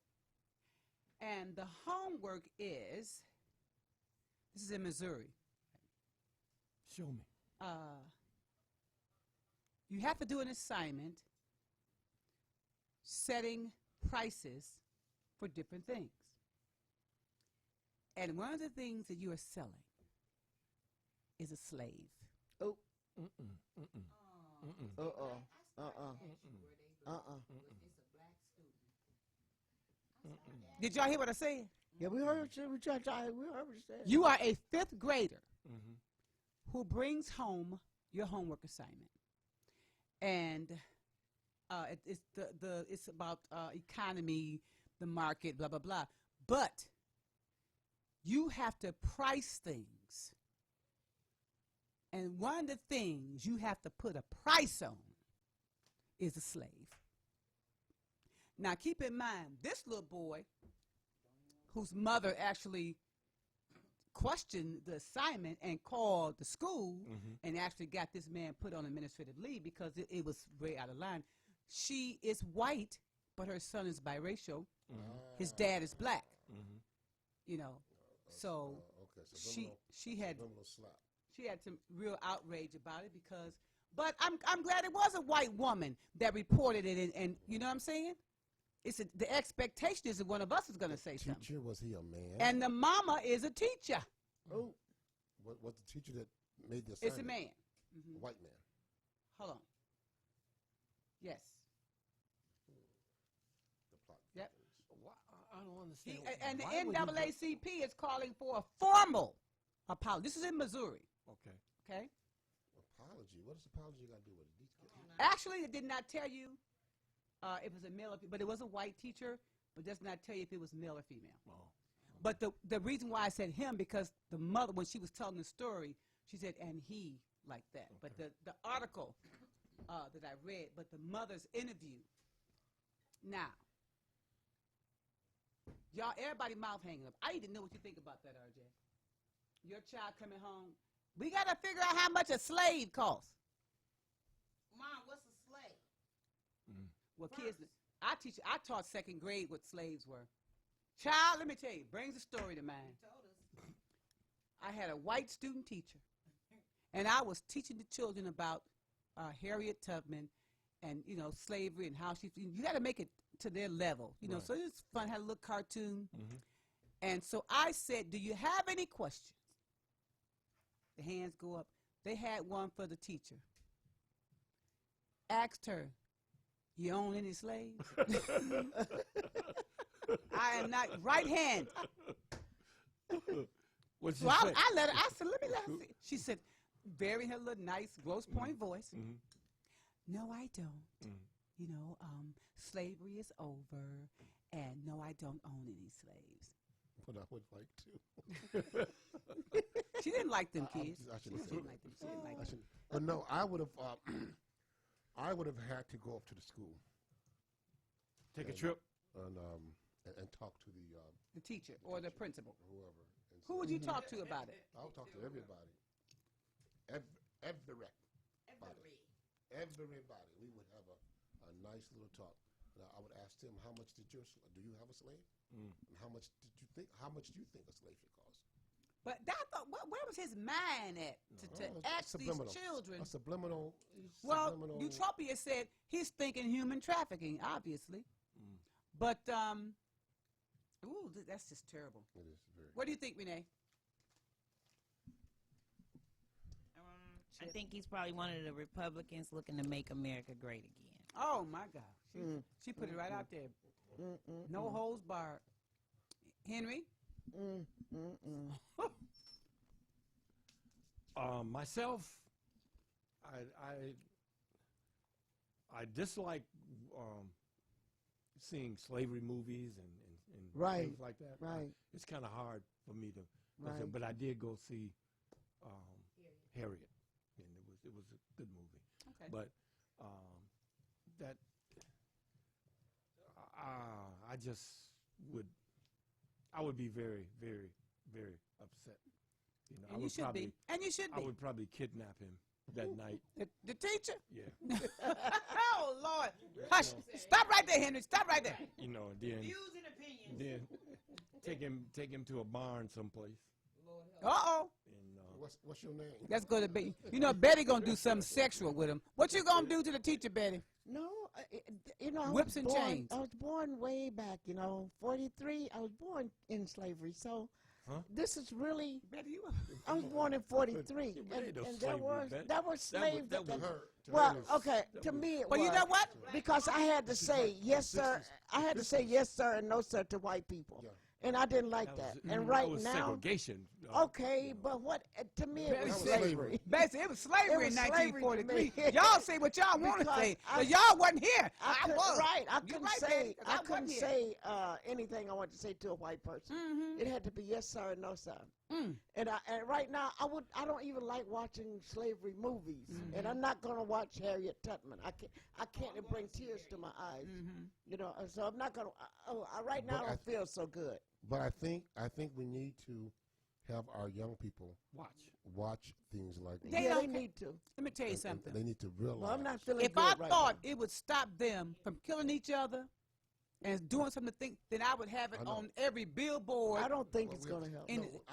And the homework is, this is in Missouri. Show me. You have to do an assignment setting prices for different things. And one of the things that you are selling is a slave. Oh. Did y'all hear what I said? Yeah, we heard what you said. You are a fifth grader who brings home your homework assignment, and it's about economy, the market, blah blah blah. But you have to price things, and one of the things you have to put a price on is a slave. Now, keep in mind, this little boy, whose mother actually questioned the assignment and called the school and actually got this man put on administrative leave because it was way out of line. She is white, but her son is biracial. His dad is black. You know, so she had some real outrage about it because. But I'm glad it was a white woman that reported it, and you know what I'm saying. The expectation is that one of us is going to say something. Teacher, was he a man? And the mama is a teacher. Oh. What was the teacher that made the assignment? It's a man. A white man. Hold on. Yes. The plot. Yep. I don't understand. And the NAACP is calling for a formal apology. This is in Missouri. Okay. Okay? Apology? What does apology got to do with it? Actually, it did not tell you if it was a male or female, but it was a white teacher, but does not tell you if it was male or female. Oh. But the reason why I said him, because the mother, when she was telling the story, she said, and he like that. Okay. But the article that I read, but the mother's interview. Now, y'all, everybody mouth hanging up. I need to know what you think about that, RJ. Your child coming home. We got to figure out how much a slave costs. Mom, what's a slave? Well, kids, I taught second grade what slaves were. Child, let me tell you, brings a story to mind. I had a white student teacher, and I was teaching the children about Harriet Tubman and, you know, slavery and how you got to make it to their level, you know. Right. So it's fun, had a little cartoon. And so I said, do you have any questions? The hands go up. They had one for the teacher. Asked her, you own any slaves? I am not, right hand. What'd she So say? I let her, I said, let me see. She said, very her little nice Grosse Point voice. No, I don't. You know, slavery is over, and no, I don't own any slaves. But I would like to. She didn't like them kids. I She shouldn't didn't say like them. that. She didn't like I them. shouldn't. But no, I would have. I would have had to go up to the school. Take a trip and talk to The teacher or the principal. whoever. And Who would you talk to about it? I would talk to everybody. Everybody. We would have a nice little talk. And I would ask them, how much do you have a slave? And how much do you think a slave should cost? But that thought, where was his mind at to ask these children? A subliminal. Well, subliminal. Utopia said he's thinking human trafficking, obviously. But, ooh, that's just terrible. It is very. What do you think, Renee? I think he's probably one of the Republicans looking to make America great again. Oh, my God. She put it right out there. No holds barred. Henry? Myself, I dislike seeing slavery movies and Right, things like that. right. It's kind of hard for me to, Right. but I did go see Harriet, and it was a good movie. Okay. But that I just would be very, very, very upset. You know, And you should be. And you should I be. would probably kidnap him that night. The teacher? Yeah. Oh, Lord. Hush. Stop right there, Henry. Stop right there. You know, then take him to a barn someplace. Uh-oh. What's your name? That's going to be. You know, Betty going to do something sexual with him. What you going to do to the teacher, Betty? No, you know, Whips and chains. I was born way back, you know, 43. I was born in slavery, so this is really. Betty, you. I was born in 43, and there were slaves. Well, okay, to me it was. Well, you know what? Because I had to say yes, sir. I had to say yes, sir, and no, sir to white people. Yeah. And I didn't like that. And that right was now, segregation. okay, but what to me it was slavery. Basically, it was slavery in slavery to 1943. me. Y'all say what y'all want to Because say. I- Y'all wasn't here. I couldn't, was. right. I You couldn't right, say. Betty, 'cause I wasn't couldn't here. say anything I wanted to say to a white person. It had to be yes, sir, and no, sir. And right now, I don't even like watching slavery movies, and I'm not gonna watch Harriet Tubman. I can't bring tears to my eyes. You know, so I'm not gonna. Right now, I don't feel so good. But I think we need to have our young people watch things like that. They need to. Let me tell you And something. they need to realize. Well, I'm not feeling If good I right thought now. it would stop them from killing each other and doing something to think, then I would have it on every billboard. I don't think it's going to help.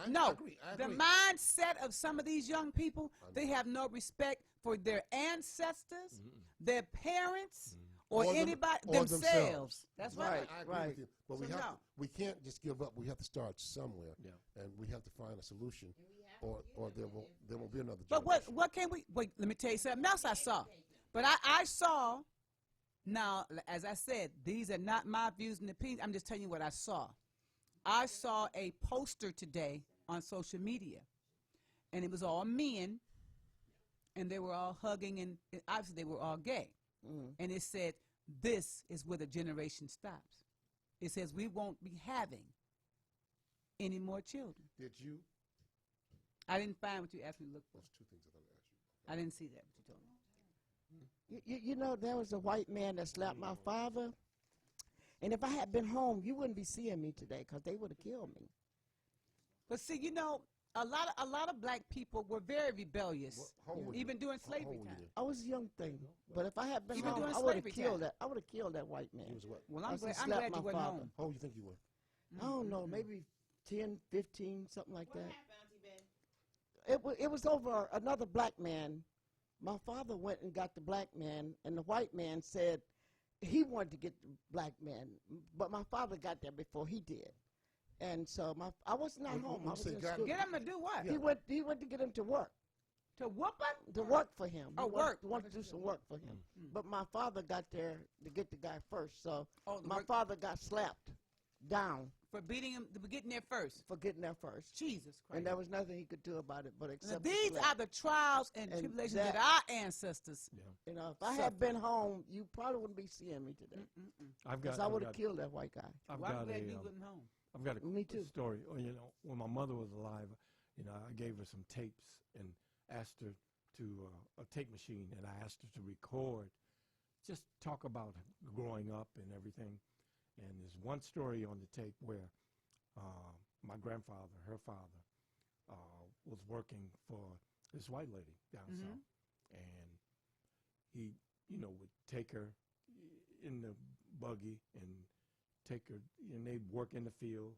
No, I agree. the mindset of some of these young people, they have no respect for their ancestors, their parents, or anybody, themselves. That's right. I agree with you. But we can't just give up. We have to start somewhere, and we have to find a solution, or there won't be another. But what can we? Wait, let me tell you something else I saw. But I saw. Now, as I said, these are not my views and opinions. I'm just telling you what I saw. I saw a poster today on social media, and it was all men, and they were all hugging, and obviously they were all gay. And it said, "This is where the generation stops." It says, "We won't be having any more children." Did you? I didn't find what you asked me to look for. Those two things I'm going to ask you. I didn't see that, what you told me. You know, there was a white man that slapped my father, and if I had been home, you wouldn't be seeing me today because they would have killed me. But see, you know, a lot of black people were very rebellious, even during slavery time. I was a young thing, but if I had been Even home, during I would have slavery killed time. that. I would have killed that white man. He was what? Well, I I'm was glad, gonna I'm slap glad my you went father. home. How old you think you were? I don't know, maybe 10, 15, something like that. It was over another black man. My father went and got the black man, and the white man said he wanted to get the black man, but my father got there before he did. And so I was not home. I was in school. Get him to do what? Yeah. He went to get him to work. To whoop him? To work for him. Oh, He wanted to do some work for him. But my father got there to get the guy first, so my father got slapped down. For beating him, for getting there first. For getting there first. Jesus Christ. And there was nothing he could do about it but accept these are the trials and tribulations that our ancestors. You know, if I had been home, you probably wouldn't be seeing me today. Because I would have killed that white guy. I've Well, got I'm glad a, you wasn't home. I've got a Me too. story. You know, when my mother was alive, you know, I gave her some tapes and asked her to a tape machine, and I asked her to record, just talk about growing up and everything. And there's one story on the tape where my grandfather, her father, was working for this white lady down south, and he, you know, would take her in the buggy and take her, and they'd work in the field,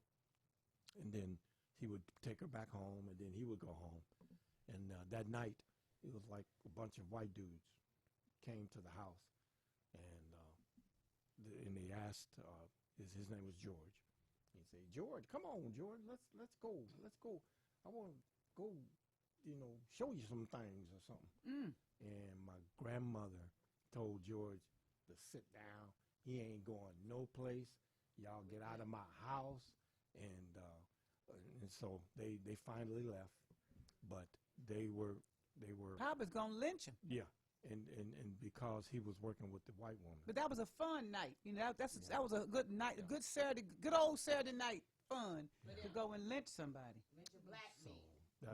and then he would take her back home, and then he would go home. And that night, it was like a bunch of white dudes came to the house, and they asked, his name was George. He said, "George, come on, George, let's go. I want to go, you know, show you some things or something." And my grandmother told George to sit down. He ain't going no place. Y'all get out of my house. And so they finally left, but they were Papa's gonna lynch him. Yeah, and because he was working with the white woman. But that was a fun night. You know, that was a good night, a good old Saturday night fun to go and lynch somebody. Lynch a black man.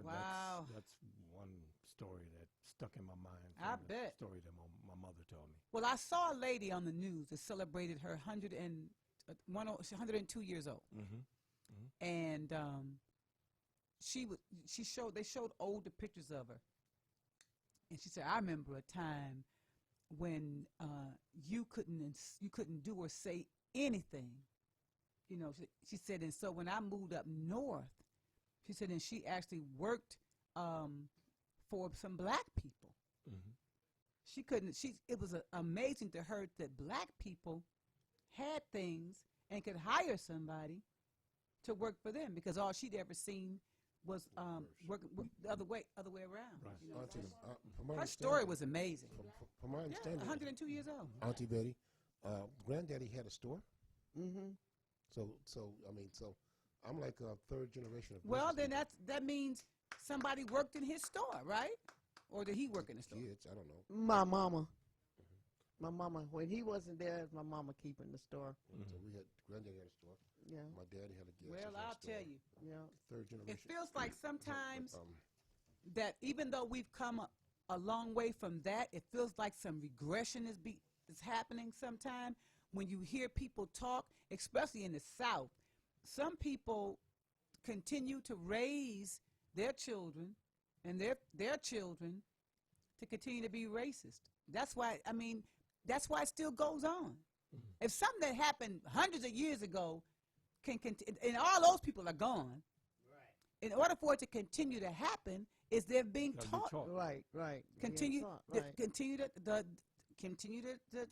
Wow. That's one story that stuck in my mind. I from bet. The story that my mother told me. Well, I saw a lady on the news that celebrated her 102 years old, and they showed older pictures of her, and she said, "I remember a time when you couldn't do or say anything." You know, she said, and so when I moved up north, she said, and she actually worked for some black people. She couldn't. It was amazing to her that black people had things and could hire somebody to work for them, because all she'd ever seen was working the other way around. Right. You know, from her story was amazing. From my understanding, 102 years old. Auntie Betty, granddaddy had a store. Mm-hmm. So I'm like a third generation of. Well, business then people. that means somebody worked in his store, right? Or did he work in the store? Kids, I don't know. My mama. My mama, when he wasn't there, it was my mama keeping the store. So we had granddaddy had a store. Yeah. My daddy had a gas Well, station I'll store. tell you. Yeah. Third generation. It feels like sometimes But, that even though we've come a long way from that, it feels like some regression is happening sometimes when you hear people talk, especially in the South. Some people continue to raise their children and their children to continue to be racist. That's why it still goes on. If something that happened hundreds of years ago can continue, and all those people are gone, in order for it to continue to happen, is they're being taught. Right. Continue, Being taught, right. continue to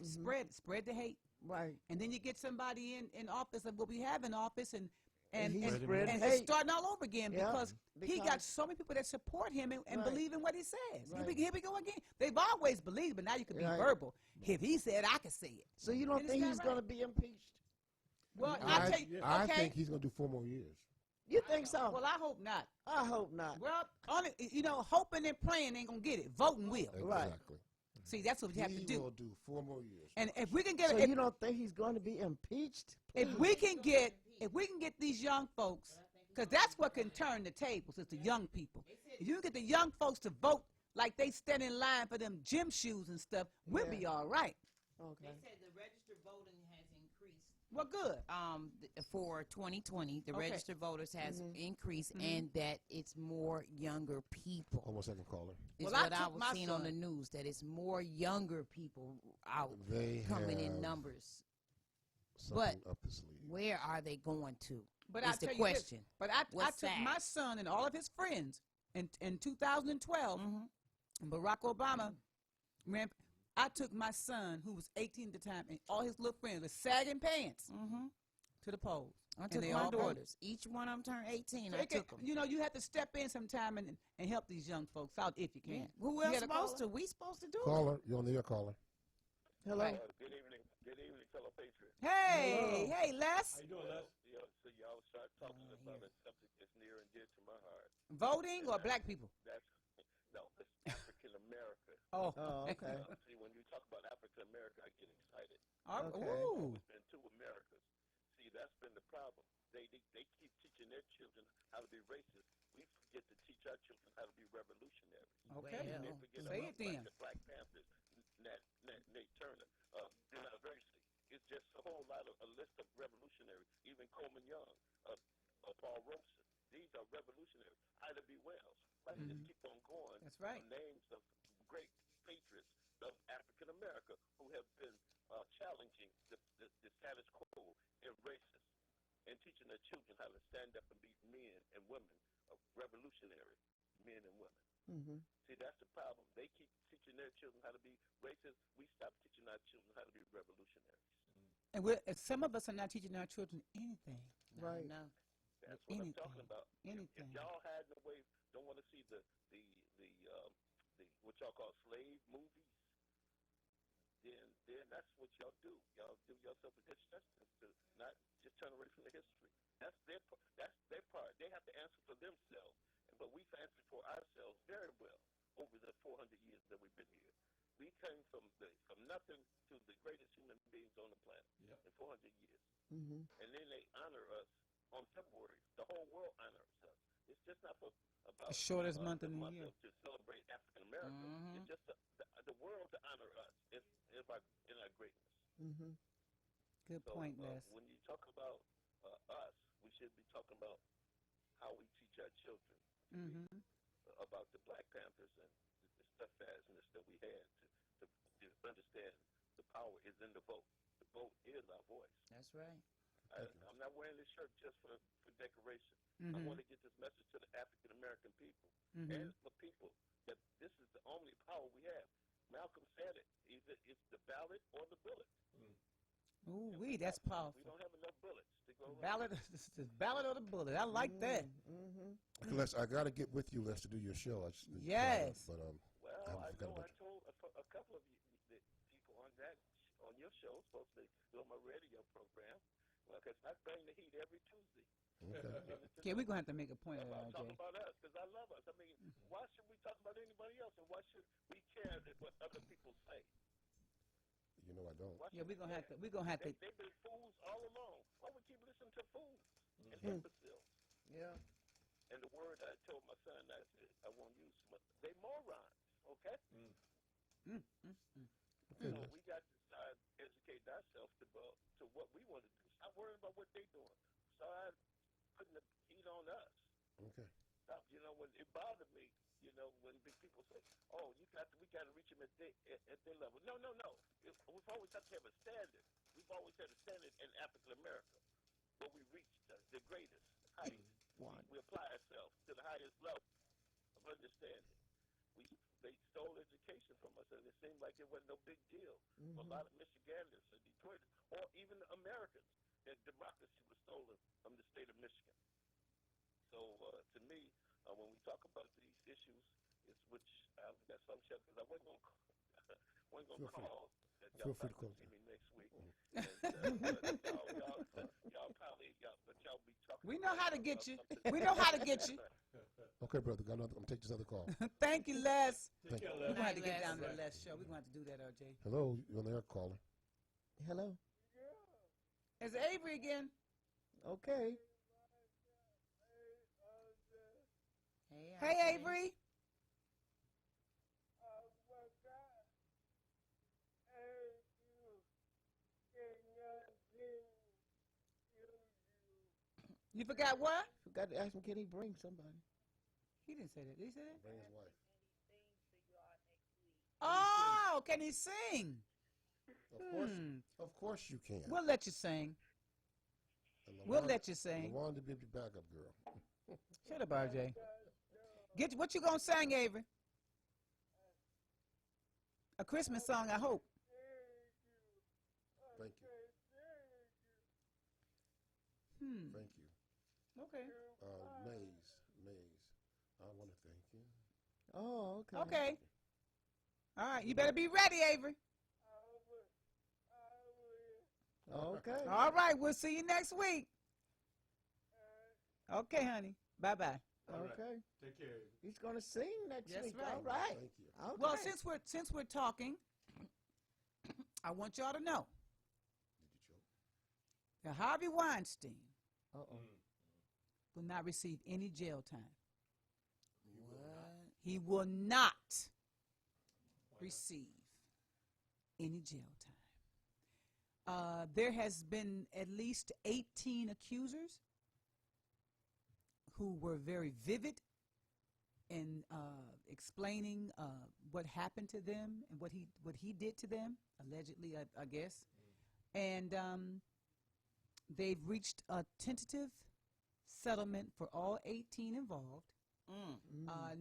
spread the hate. Right. And then you get somebody in office of what we have in office, and he's it's starting all over again, Yeah, because he got so many people that support him and Right. believe in what he says. Right. Here we go again. They've always believed, but now you can be Right. verbal. If he said, I can say it. So you don't And think it's he's not going to right. be impeached? Well, I tell you, I okay. think he's going to do 4 more years. You think so? Well, I hope not. I hope not. Well, hoping and praying ain't gonna get it. Voting will. Right. Exactly. See, that's what we have to He do. will do 4 more years. And if we can get, So if, you don't think he's going to be impeached? if we can get these young folks, because that's what can turn the tables, is the young people. If you get the young folks to vote like they stand in line for them gym shoes and stuff, we'll be all right. Okay. They said the registered voting has increased. Well, good. For 2020, the Okay. registered voters has increased, and that it's more younger people. Hold on a second, caller. Is Well, I what I took was my seeing on the son. news, that it's more younger people out They coming in have- numbers. something up the sleeve. Where are they going to? But is I the tell question. You this, but I What's took that? my son and all of his friends in 2012. And Barack Obama ran. I took my son, who was 18 at the time, and all his little friends with sagging pants to the polls. I And took they my all voted. daughters. Each one of them turned 18. So I they can- took them. You know, you have to step in sometime and help these young folks out if you can. Who You else had a supposed caller? to? We supposed to do Caller, you're on the air, caller. Hello. Good evening, fellow patriots. Hey, hey, Les. How you doing, Les? So y'all start talking about a subject that's near and dear to my heart. Voting or black people? That's no, it's African America. Oh, okay. See, when you talk about African America, I get excited. Okay. Ooh. It's been two Americas. See, that's been the problem. They keep teaching their children how to be racist. We forget to teach our children how to be revolutionary. Okay. And they forget Say about it then. the Black Panthers, Nate Turner, University. It's just a whole lot of a list of revolutionaries. Even Coleman Young, Paul Robeson. These are revolutionaries. Ida B. Wells. Let's just keep on going. That's right. Names of great patriots of African America who have been challenging the status quo and racist and teaching their children how to stand up and be men and women, revolutionary men and women. See, that's the problem. They keep teaching their children how to be racist. We stop teaching our children how to be revolutionaries. And some of us are not teaching our children anything. Right. No. That's what I'm talking about. Anything. If y'all had no way, don't want to see the what y'all call slave movies, then that's what y'all do. Y'all do yourself a disjustice to not just turn away from the history. That's their part. They have to answer for themselves. But we've answered for ourselves very well over the 400 years that we've been here. We came from nothing to the greatest human beings on the planet in 400 years. And then they honor us on February. The whole world honors us. It's just not about The shortest month in the year. to celebrate African America. It's just the world to honor us in our greatness. Good So, point, Les. when you talk about us, we should be talking about how we teach our children about the Black Panthers and the steadfastness that we had to understand the power is in the vote. The vote is our voice. That's right. I'm not wearing this shirt just for decoration. I want to get this message to the African American people and the people that this is the only power we have. Malcolm said it. Either it's the ballot or the bullet. Ooh, that's powerful. We don't have enough bullets to go around. Ballot or the bullet. I like that. Okay, Les, I got to get with you, Les, to do your show. Yes. But I told a couple of the people on your show supposed to do on my radio program. Well, because I bring the heat every Tuesday. Okay, we're going to have to make a point of that, Talk RJ. about us, because I love us. I mean, why should we talk about anybody else, and why should we care what other people say? You know I don't. Yeah, we're gonna have to. They've been fools all along. Why would you listen to fools and imbeciles? Yeah. And the word I told my son, I won't use, but they morons. Okay. So we got to start educating ourselves to what we want to do. Stop worrying about what they're doing. Start putting the heat on us. Okay. Stop. When it bothered me, when people say, "Oh, we got to reach them at their level." No. We've always had to have a standard. We've always had a standard in African America, where we reach the greatest height. We apply ourselves to the highest level of understanding. They stole education from us, and it seemed like it wasn't no big deal. A lot of Michiganders and Detroiters, or even Americans, that democracy was stolen from the state of Michigan. So to me, when we talk about these issues, it's which I've got some shut because I wasn't going to call. Feel free to close. See me next week. And, y'all probably, but y'all be talking. We know how to get you. We know how to get you. Okay, brother. I'm going to take this other call. Thank you, Les. Thank you. We're going to have to get down to the Les show. We're going to have to do that, RJ. Hello, you're on the air, caller. Hello. It's Avery again. Okay. Hey, Avery. You forgot what? Forgot to ask him, can he bring somebody? He didn't say that. Did he say that? Bring his wife. Oh, can he sing? Of course you can. We'll let you sing. We'll let you sing. LaWanda be the backup girl. Shut up, RJ. What you gonna sing, Avery? A Christmas song, I hope. Thank you. Thank you. Okay. Maze, I want to thank you. Oh, okay. Okay. All right, you better be ready, Avery. Okay. All right, we'll see you next week. Okay, honey. Bye-bye. Okay. Take care. He's going to sing next That's week. right. All right. Thank you. Okay. Well, since we're talking, I want y'all to know that Harvey Weinstein will not receive any jail time. What? He will not receive any jail time. There has been at least 18 accusers who were very vivid in explaining what happened to them and what he did to them, allegedly, I guess. And they've reached a tentative settlement for all 18 involved.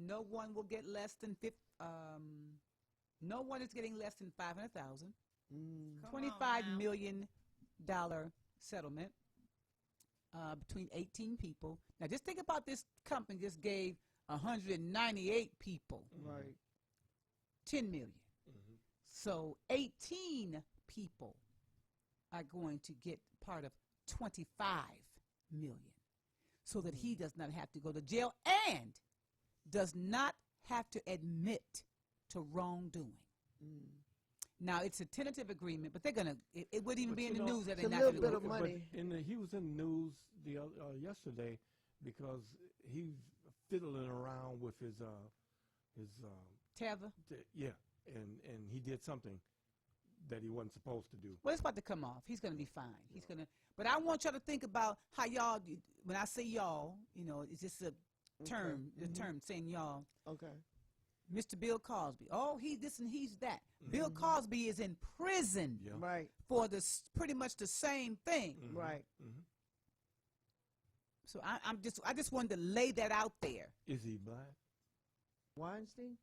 No one will get less than no one is getting less than $500,000. $25 million settlement between 18 people. Now, just think about this company just gave 198 people $10 million. So 18 people are going to get part of $25 million, so that he does not have to go to jail and does not have to admit to wrongdoing. Now, it's a tentative agreement, but they're going to, it wouldn't even be in the news that they're not going to go. But he was in the news yesterday because he's fiddling around with his Teva? Yeah, and he did something that he wasn't supposed to do. Well, it's about to come off. He's going to be fine. He's going to, but I want y'all to think about how y'all, when I say y'all, it's just a term, the term saying y'all. Okay. Mr. Bill Cosby. Oh, he this and he's that. Bill Cosby is in prison for pretty much the same thing. Right. So I just wanted to lay that out there. Is he black? Weinstein?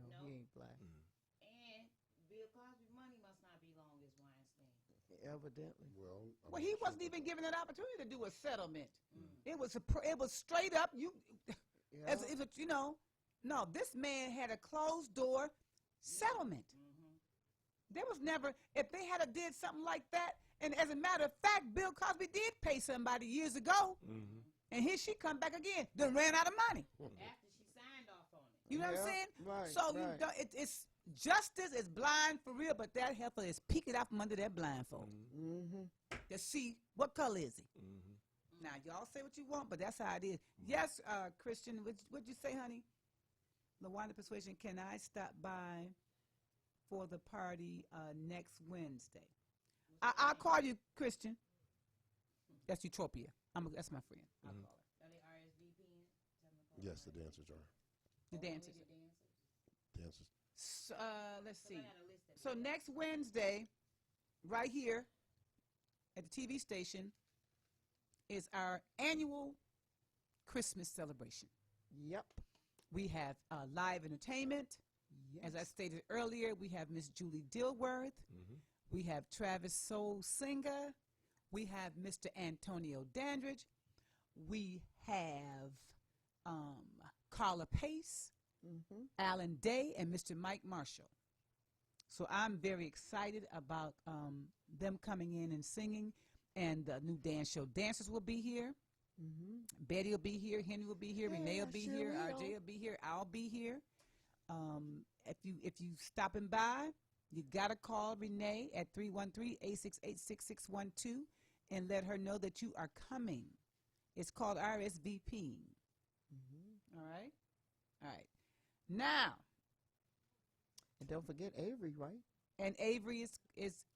No, he ain't black. And Bill Cosby's money must not be long as Weinstein. Evidently. Well, he wasn't even given an opportunity to do a settlement. It was straight up. As if it, no, this man had a closed door settlement. There was never, if they had did something like that, and as a matter of fact, Bill Cosby did pay somebody years ago, and here she come back again, then ran out of money. After she signed off on it. You know what I'm saying? Right, so it's justice is blind for real, but that heifer is peeking out from under that blindfold to see what color is he. Now, y'all say what you want, but that's how it is. Yes, Christian, what'd you say, honey? LaWanda Persuasion, can I stop by for the party next Wednesday? I'll call you, Christian. That's Utopia. That's my friend. I'll call her. Are they RSVPing? Yes, the dancers are. The dancers. Dancers. So, let's see. So next Wednesday, right here at the TV station, is our annual Christmas celebration. Yep. We have live entertainment. Yes. As I stated earlier, we have Miss Julie Dilworth. We have Travis Soul Singer. We have Mr. Antonio Dandridge. We have Carla Pace, Alan Day, and Mr. Mike Marshall. So I'm very excited about them coming in and singing. And the new dance show dancers will be here. Betty will be here. Henry will be here. Renee will be here. RJ will be here. I'll be here. If you stopping by, you gotta call Renee at 313-868-6612 and let her know that you are coming. It's called RSVP. All right. All right. Now. And don't forget Avery, right? And Avery is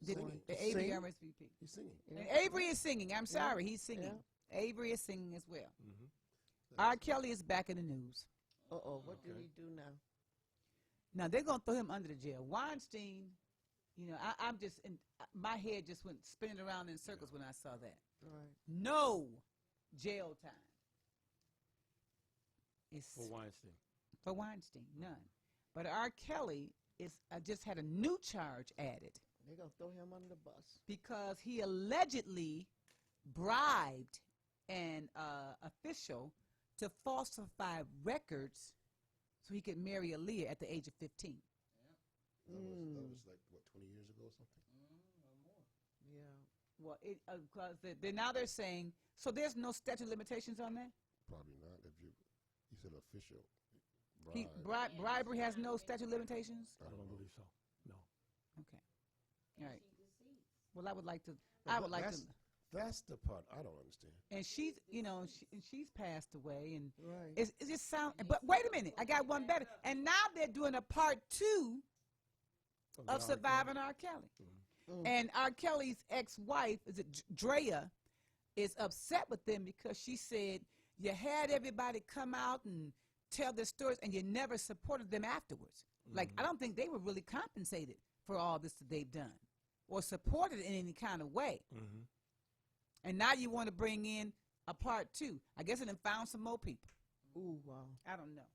Singing. Avery RSVP. He's singing. And Avery is singing. I'm sorry, he's singing. Avery is singing as well. R. Kelly is back in the news. What did he do now? Now they're gonna throw him under the jail. Weinstein You know, I'm just, my head just went spinning around in circles when I saw that. Right. No jail time. It's For Weinstein. For Weinstein, none. But R. Kelly just had a new charge added. They're going to throw him under the bus. Because he allegedly bribed an official to falsify records so he could marry Aaliyah at the age of 15. That was like, what, 20 years ago or something? Yeah. Well, because now they're saying, so there's no statute of limitations on that? Probably not. If you said official. Bribery has no statute of limitations? I don't believe so. No. Okay. All right. Well, I would like to. That's the part I don't understand. And she's, she's passed away, and right. It just sound. But wait a minute, I got one better. And now they're doing a part 2 of Surviving R. Kelly. Mm-hmm. And R. Kelly's ex-wife, is it Drea, is upset with them because she said you had everybody come out and tell their stories, and you never supported them afterwards. Mm-hmm. Like, I don't think they were really compensated for all this that they've done or supported in any kind of way. Mm-hmm. And now you want to bring in a part 2. I guess it done found some more people. Ooh, wow. I don't know.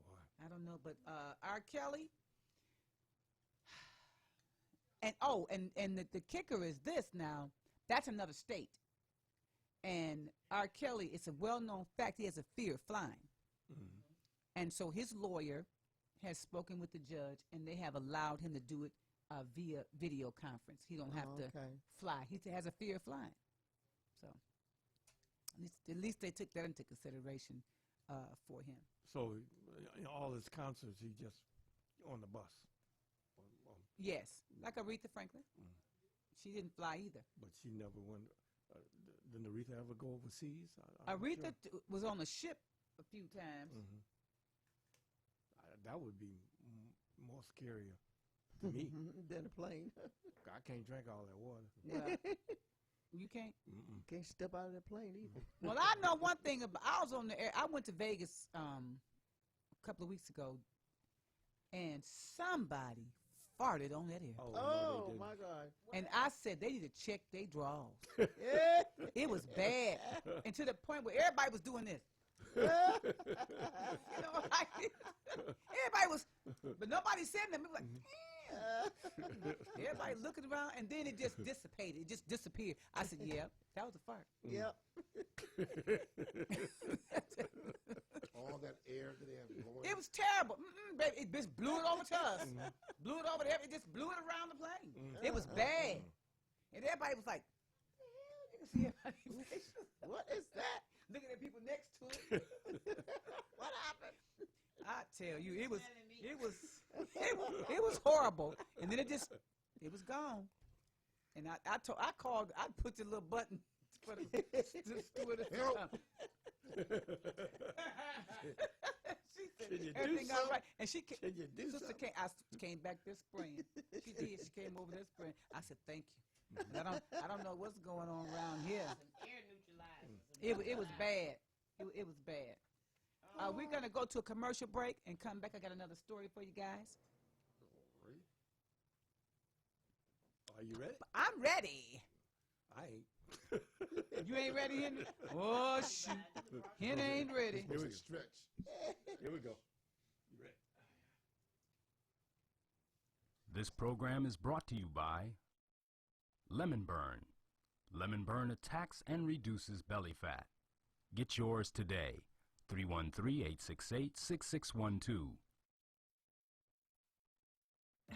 Why? I don't know, but R. Kelly, and the kicker is this now, that's another state. And R. Kelly, it's a well-known fact, he has a fear of flying. Mm-hmm. And so his lawyer has spoken with the judge, and they have allowed him to do it via video conference. He don't have to fly. He has a fear of flying. So at least they took that into consideration for him. So all his concerts, he just on the bus. Yes, like Aretha Franklin. Mm. She didn't fly either. But she never went. Didn't Aretha ever go overseas? Aretha was on a ship a few times. Mm-hmm. That would be more scarier to me than a plane. I can't drink all that water. Well, you can't? Mm-mm. Can't step out of that plane either. Well, I know one thing about. I was on the air. I went to Vegas a couple of weeks ago, and somebody farted on that air. Oh my God! And I said they need to check their drawers. It was bad, and to the point where everybody was doing this. Everybody was, but nobody said nothing. It was like, everybody looking around, and then it just dissipated. It just disappeared. I said, yeah, that was a fart. Yep. All that air that they have blowing. It was terrible. Baby, it just blew it over to us. Blew it over there. It just blew it around the plane. It was bad. And everybody was like, you can see everybody's faces. What is that? Looking at people next to it. What happened? I tell you, it was horrible. And then it was gone. And I put the little button for the stewardess. Help. She said, Can you do everything all something? right. And she came, Can you do sister something? I came back this spring. She did. She came over this spring. I said, thank you. And I don't know what's going on around here. It was bad. It was bad. We're going to go to a commercial break and come back. I got another story for you guys. Are you ready? I'm ready. I ain't. You ain't ready, Henry? Oh, shoot. Henry ain't ready. Here we go. Stretch. Here we go. You ready? This program is brought to you by Lemon Burn. Lemon Burn attacks and reduces belly fat. Get yours today. 313-868-6612.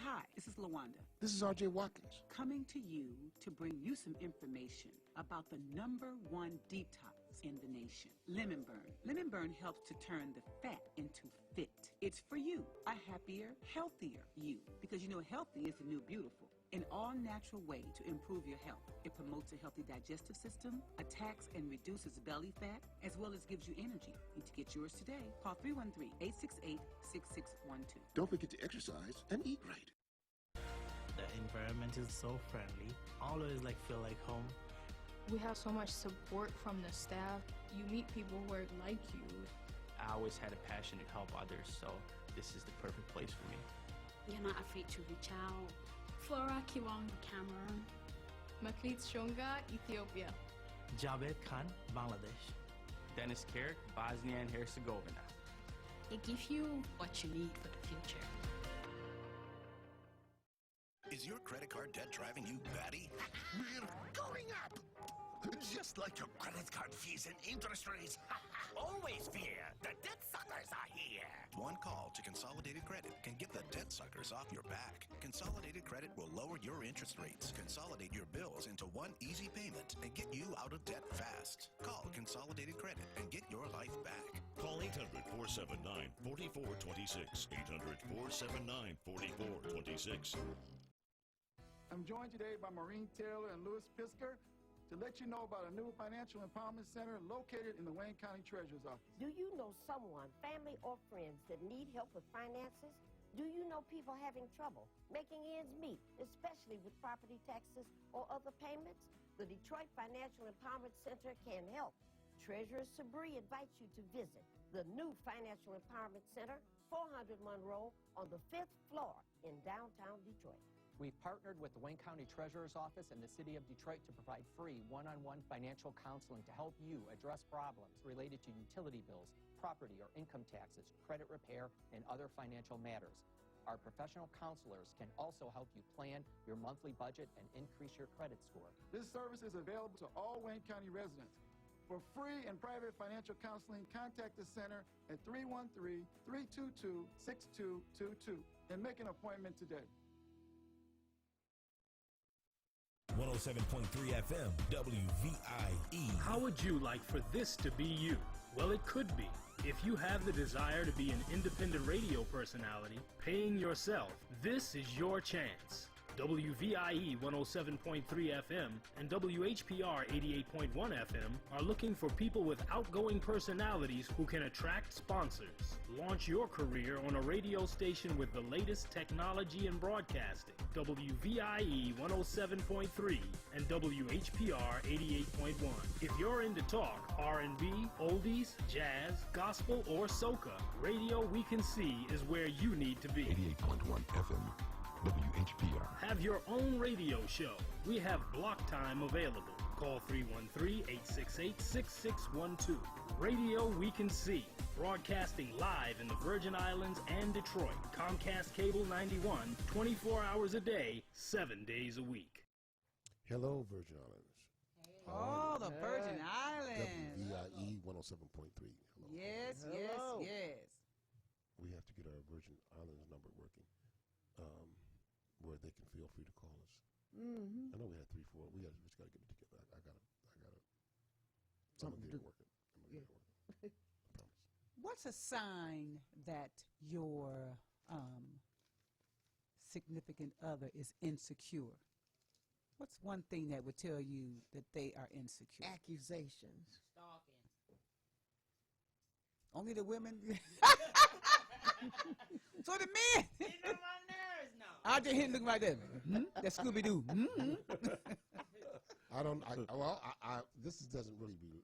Hi, this is LaWanda. This is R.J. Watkins. Coming to you to bring you some information about the #1 detox in the nation, Lemon Burn. Lemon Burn helps to turn the fat into fit. It's for you, a happier, healthier you. Because you know healthy is the new beautiful. An all-natural way to improve your health. It promotes a healthy digestive system, attacks and reduces belly fat, as well as gives you energy. Need to get yours today. Call 313-868-6612. Don't forget to exercise and eat right. The environment is so friendly. Always feel like home. We have so much support from the staff. You meet people who are like you. I always had a passion to help others, so this is the perfect place for me. you're not afraid to reach out. Flora Kiwang, Cameroon. Maklit Shonga, Ethiopia. Javed Khan, Bangladesh. Dennis Kerr, Bosnia and Herzegovina. It gives you what you need for the future. Is your credit card debt driving you batty? We're going up! Just like your credit card fees and interest rates. Always fear, the debt suckers are here. One call to Consolidated Credit can get the debt suckers off your back. Consolidated Credit will lower your interest rates, consolidate your bills into one easy payment, and get you out of debt fast. Call Consolidated Credit and get your life back. Call 800-479-4426. 800-479-4426. I'm joined today by Maureen Taylor and Louis Pisker to let you know about a new financial empowerment center located in the Wayne County Treasurer's Office. Do you know someone, family or friends, that need help with finances? Do you know people having trouble making ends meet, especially with property taxes or other payments? The Detroit Financial Empowerment Center can help. Treasurer Sabri invites you to visit the new Financial Empowerment Center, 400 Monroe, on the 5th floor in downtown Detroit. We've partnered with the Wayne County Treasurer's Office and the City of Detroit to provide free one-on-one financial counseling to help you address problems related to utility bills, property or income taxes, credit repair, and other financial matters. Our professional counselors can also help you plan your monthly budget and increase your credit score. This service is available to all Wayne County residents. For free and private financial counseling, contact the center at 313-322-6222 and make an appointment today. 107.3 FM, WVIE. How would you like for this to be you? Well, it could be. If you have the desire to be an independent radio personality, paying yourself, this is your chance. WVIE 107.3 FM and WHPR 88.1 FM are looking for people with outgoing personalities who can attract sponsors. Launch your career on a radio station with the latest technology in broadcasting. WVIE 107.3 and WHPR 88.1. If you're into talk, R&B, oldies, jazz, gospel, or soca, Radio We Can See is where you need to be. 88.1 FM. WHPR. Have your own radio show. We have block time available. Call 313-868-6612. Radio We Can See. Broadcasting live in the Virgin Islands and Detroit. Comcast Cable 91, 24 hours a day, 7 days a week. Hello, Virgin Islands. Oh, the Virgin Islands. WVIE 107.3. Hello. Yes, Hello. yes. We have to get our Virgin Islands number working, where they can feel free to call us. Mm-hmm. I know we had 3, 4. We just got to get it together. I got it. I'm gonna get it working. I promise. What's a sign that your significant other is insecure? What's one thing that would tell you that they are insecure? Accusations. Stalking. Only the women? So the men? You know my nerves now. I just hit looking like that. That Scooby-Doo. This doesn't really be,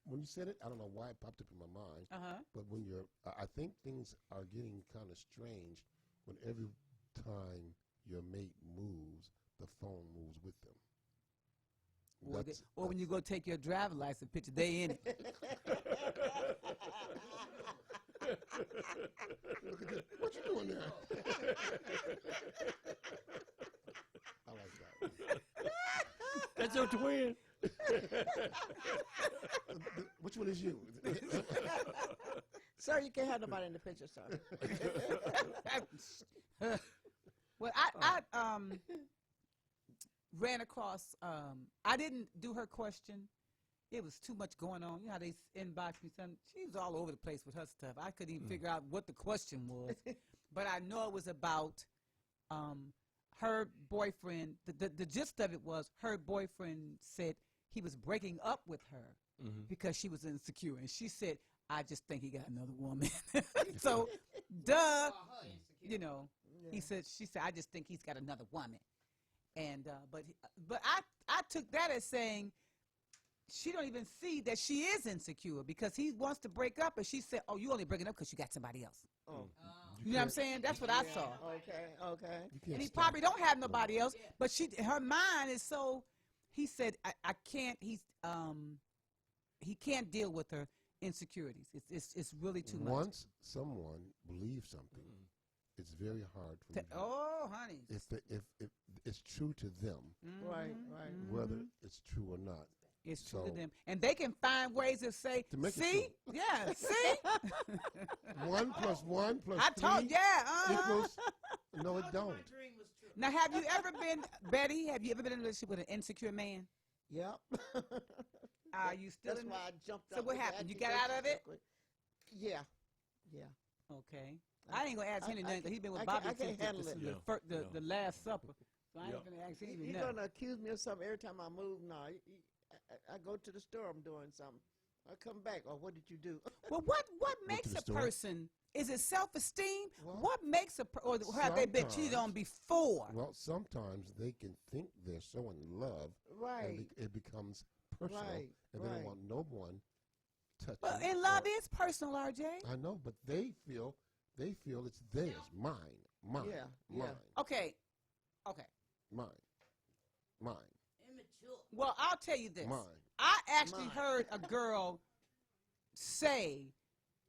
when you said it, I don't know why it popped up in my mind. But when I think things are getting kind of strange when every time your mate moves, the phone moves with them. Or when you go take your driver's license picture, they in it. Look at this. What you doing there? I like that. That's your twin. Which one is you? Sir, you can't have nobody in the picture, sir. Well, I ran across, I didn't do her question. It was too much going on. You know how they inbox me something? She was all over the place with her stuff. I couldn't even figure out what the question was. But I know it was about her boyfriend. The gist of it was her boyfriend said he was breaking up with her because she was insecure. And she said, I just think he got another woman. So, duh, you know, she said, I just think he's got another woman. And but I took that as saying she don't even see that she is insecure because he wants to break up, and she said, "Oh, you only breaking up because you got somebody else." You know what I'm saying? That's what I saw. Okay. And he probably don't have nobody else, but her mind is so. He said, I can't. He can't deal with her insecurities. It's really too much. Once someone believes something, it's very hard for you. Oh, honey. If it's true to them, Right. whether it's true or not. It's true to them, and they can find ways to say, to make "See, yeah, see." 1 + 1 + 3 I told, equals. No, it don't. Now, have you ever been, Betty? Have you ever been in a relationship with an insecure man? Yep. Are you still? That's why I jumped out. So what happened? You got out of it? Yeah. Okay. I ain't gonna ask him anything. He's been with Bobby since the Last Supper. So I ain't gonna ask him anything. You're gonna accuse me of something every time I move. No, I go to the store. I'm doing something. I come back. Oh, what did you do? Well, what makes a person? Is it self-esteem? What makes or have they been cheated on before? Well, sometimes they can think they're so in love, right? And it becomes personal, and they don't want no one touching. Well, and love is personal, RJ. I know, but they feel it's theirs, mine. Yeah. Okay. Mine. Immature. Well, I'll tell you this. Mine. I actually heard a girl say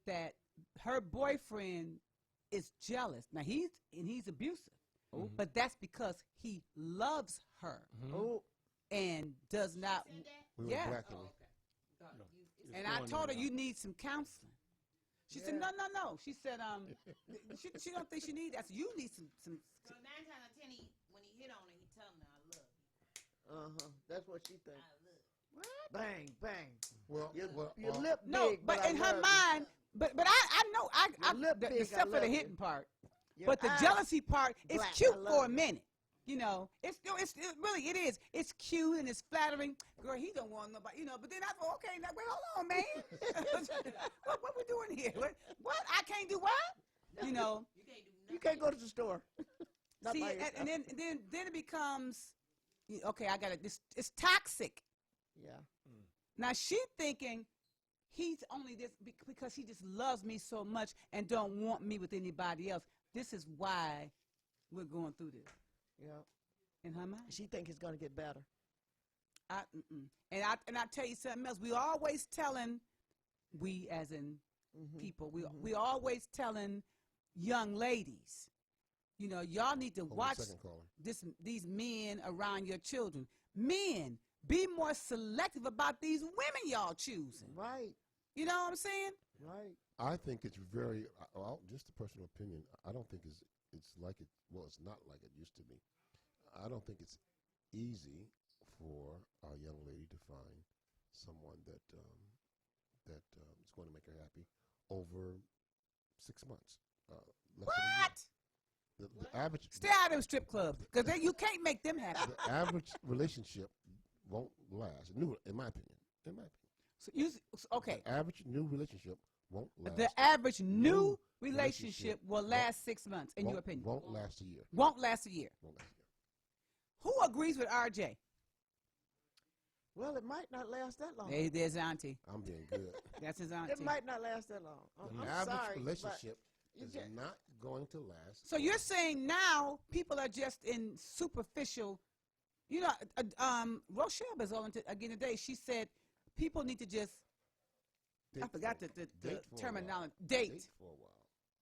that her boyfriend is jealous. Now he's abusive, but that's because he loves her and does not. Yeah. And I told her you need some counseling. She said no. She said she don't think she needs that. So you need some. So 9 times out of 10, when he hit on her, he tell her, "I love you." That's what she thinks. I love. What? Bang. Well, your lip no, big, but in her mind, but I know except for the hitting part, but the jealousy part is cute for a minute. You know, it's really it is. It's cute and it's flattering. Girl, he don't want nobody. You know, but then I go, okay, now wait, hold on, man. what we doing here? What? I can't do what? You know, you can't go to the store. See, and then it becomes, okay, I got it. It's toxic. Yeah. Now she thinking he's only this because he just loves me so much and don't want me with anybody else. This is why we're going through this. Yeah. In her mind, she think it's gonna get better. And I tell you something else. We always telling, we as in people, we always telling young ladies, you know, y'all need to watch these men around your children. Men, be more selective about these women y'all choosing. Right. You know what I'm saying? Right. I think it's very, just a personal opinion, I don't think it's like it, well, it's not like it used to be. I don't think it's easy for a young lady to find someone that is going to make her happy over 6 months. What? The average. Stay out of them strip clubs, because you can't make them happy. The average relationship won't last, in my opinion. So okay. The average new relationship won't last. The average new relationship will last 6 months, in your opinion. Won't last a year. Won't last a year. Won't last a year. Who agrees with RJ? Well, it might not last that long. Hey, there's Auntie. I'm being good. That's his auntie. It might not last that long. The I'm average sorry, relationship is not going to last. So you're saying now people are just in superficial. You know, Rochelle was on again today. She said people need to just. I forgot the terminology. Date for a while.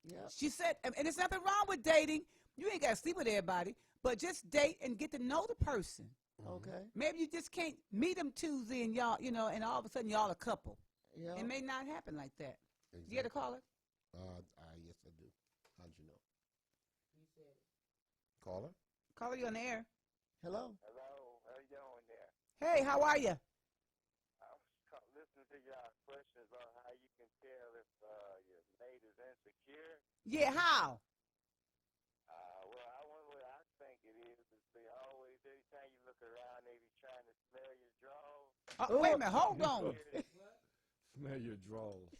Yeah. She said, and there's nothing wrong with dating. You ain't got to sleep with everybody, but just date and get to know the person. Okay. Maybe you just can't meet them Tuesday and y'all, you know, and all of a sudden y'all a couple. Yeah. It may not happen like that. Exactly. You get a caller? Yes, I do. How'd you know? You said it. Caller? Caller, you on the air. Hello. Hello. How you doing there? Hey, how are you? I was listening to your questions about how you can tell if your mate is insecure. Yeah, how? Well, what I think it is they always, every time you look around, they be trying to smell your drawers. Wait a minute, hold on. Smell your drawers.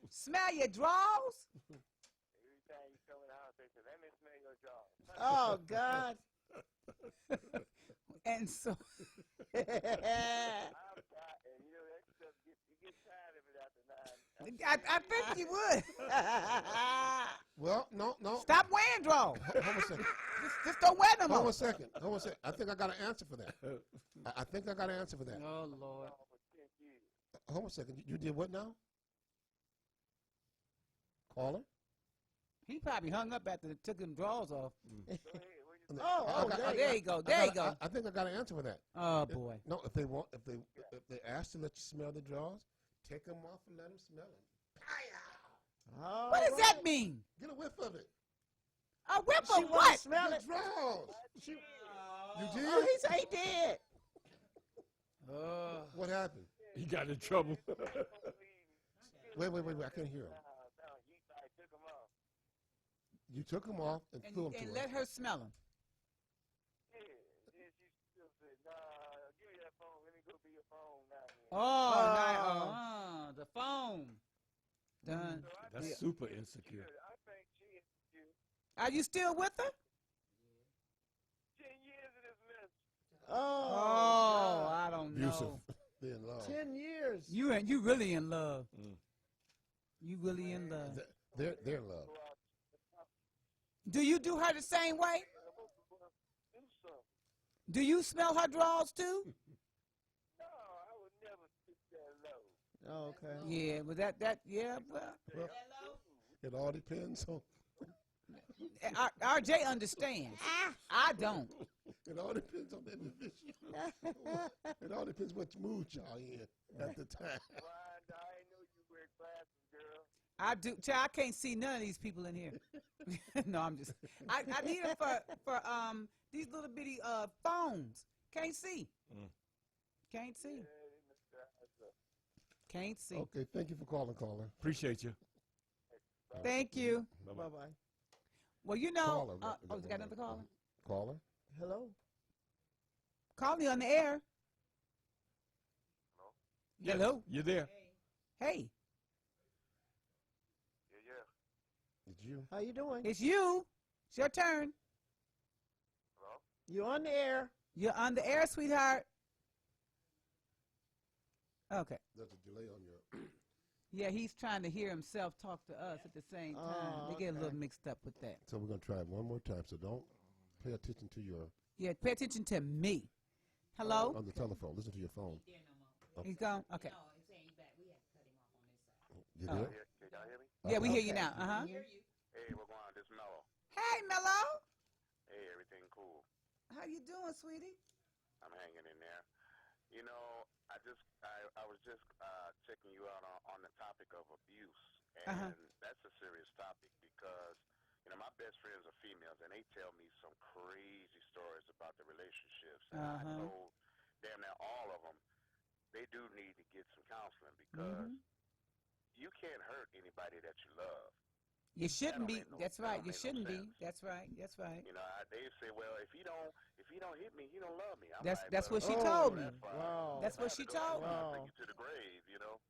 Smell your drawers? Every time you come in the house, they say, "Let me smell your drawers." Oh, God. And so. And you know, that stuff, you get tired of it after I figured you would. Well, no. Stop wearing drawers. Hold on a second. Just don't wear them. Hold on a second. I think I got an answer for that. I think I got an answer for that. Oh, Lord. Hold on a second. You did what now? Caller? He probably hung up after they took them drawers off. There you go. There you go. I think I got an answer for that. Oh, boy. No, if they ask to let you smell the drawers, take them off and let them smell them. What does that mean? Get a whiff of it. A whiff She of wanna what? smell The it. drawers. You did? Oh, he said he did. What happened? He got in trouble. Wait. I can't hear him. You took them off and threw them to her. And let her smell them. The phone. Done. That's super insecure. Are you still with her? 10 years of this mess. Oh, I don't know. Abusive. They're in love. 10 years. You really in love. You really in love. They're in love. Do you do her the same way? Do you smell her drawers too? No, I would never stick that low. Oh, okay. Yeah, but well, It all depends on. RJ understands. I don't. It all depends on the individual. It all depends what mood y'all in at the time. Rhonda, I ain't know you wear glasses, girl. I do. Child, I can't see none of these people in here. No, I'm just. I need them for these little bitty phones. Can't see. Can't see. Can't see. Okay, thank you for calling, caller. Appreciate you. Thank you. Bye-bye. Well, you know. Caller, You got another caller? Caller? Hello? Call me on the air. Yeah, Hello? You there? Hey. It's you. How you doing? It's you. It's your turn. Hello? You on the air? You're on the air, sweetheart. Okay. There's a delay on your. Yeah, he's trying to hear himself talk to us at the same time. They get a little mixed up with that. So we're going to try it one more time. So don't pay attention to your. Yeah, pay attention to me. Hello? On the telephone. Listen to your phone. He's gone? Okay. You there? Can y'all hear me? Yeah, we hear you now. Uh-huh. Hey, what's going on? This is Mello. Hey, Mello. Hey, everything cool? How you doing, sweetie? I'm hanging in there. You know, I was just checking you out on the topic of abuse, and that's a serious topic because, you know, my best friends are females, and they tell me some crazy stories about the relationships. And I told damn near all of them they do need to get some counseling because you can't hurt anybody that you love. You shouldn't be. That's right. You shouldn't be. That's right. That's right. You know, they say, well, if he don't hit me, he don't love me. I'm That's like, what she told me. That's what she told me. Bring you to the grave, you know.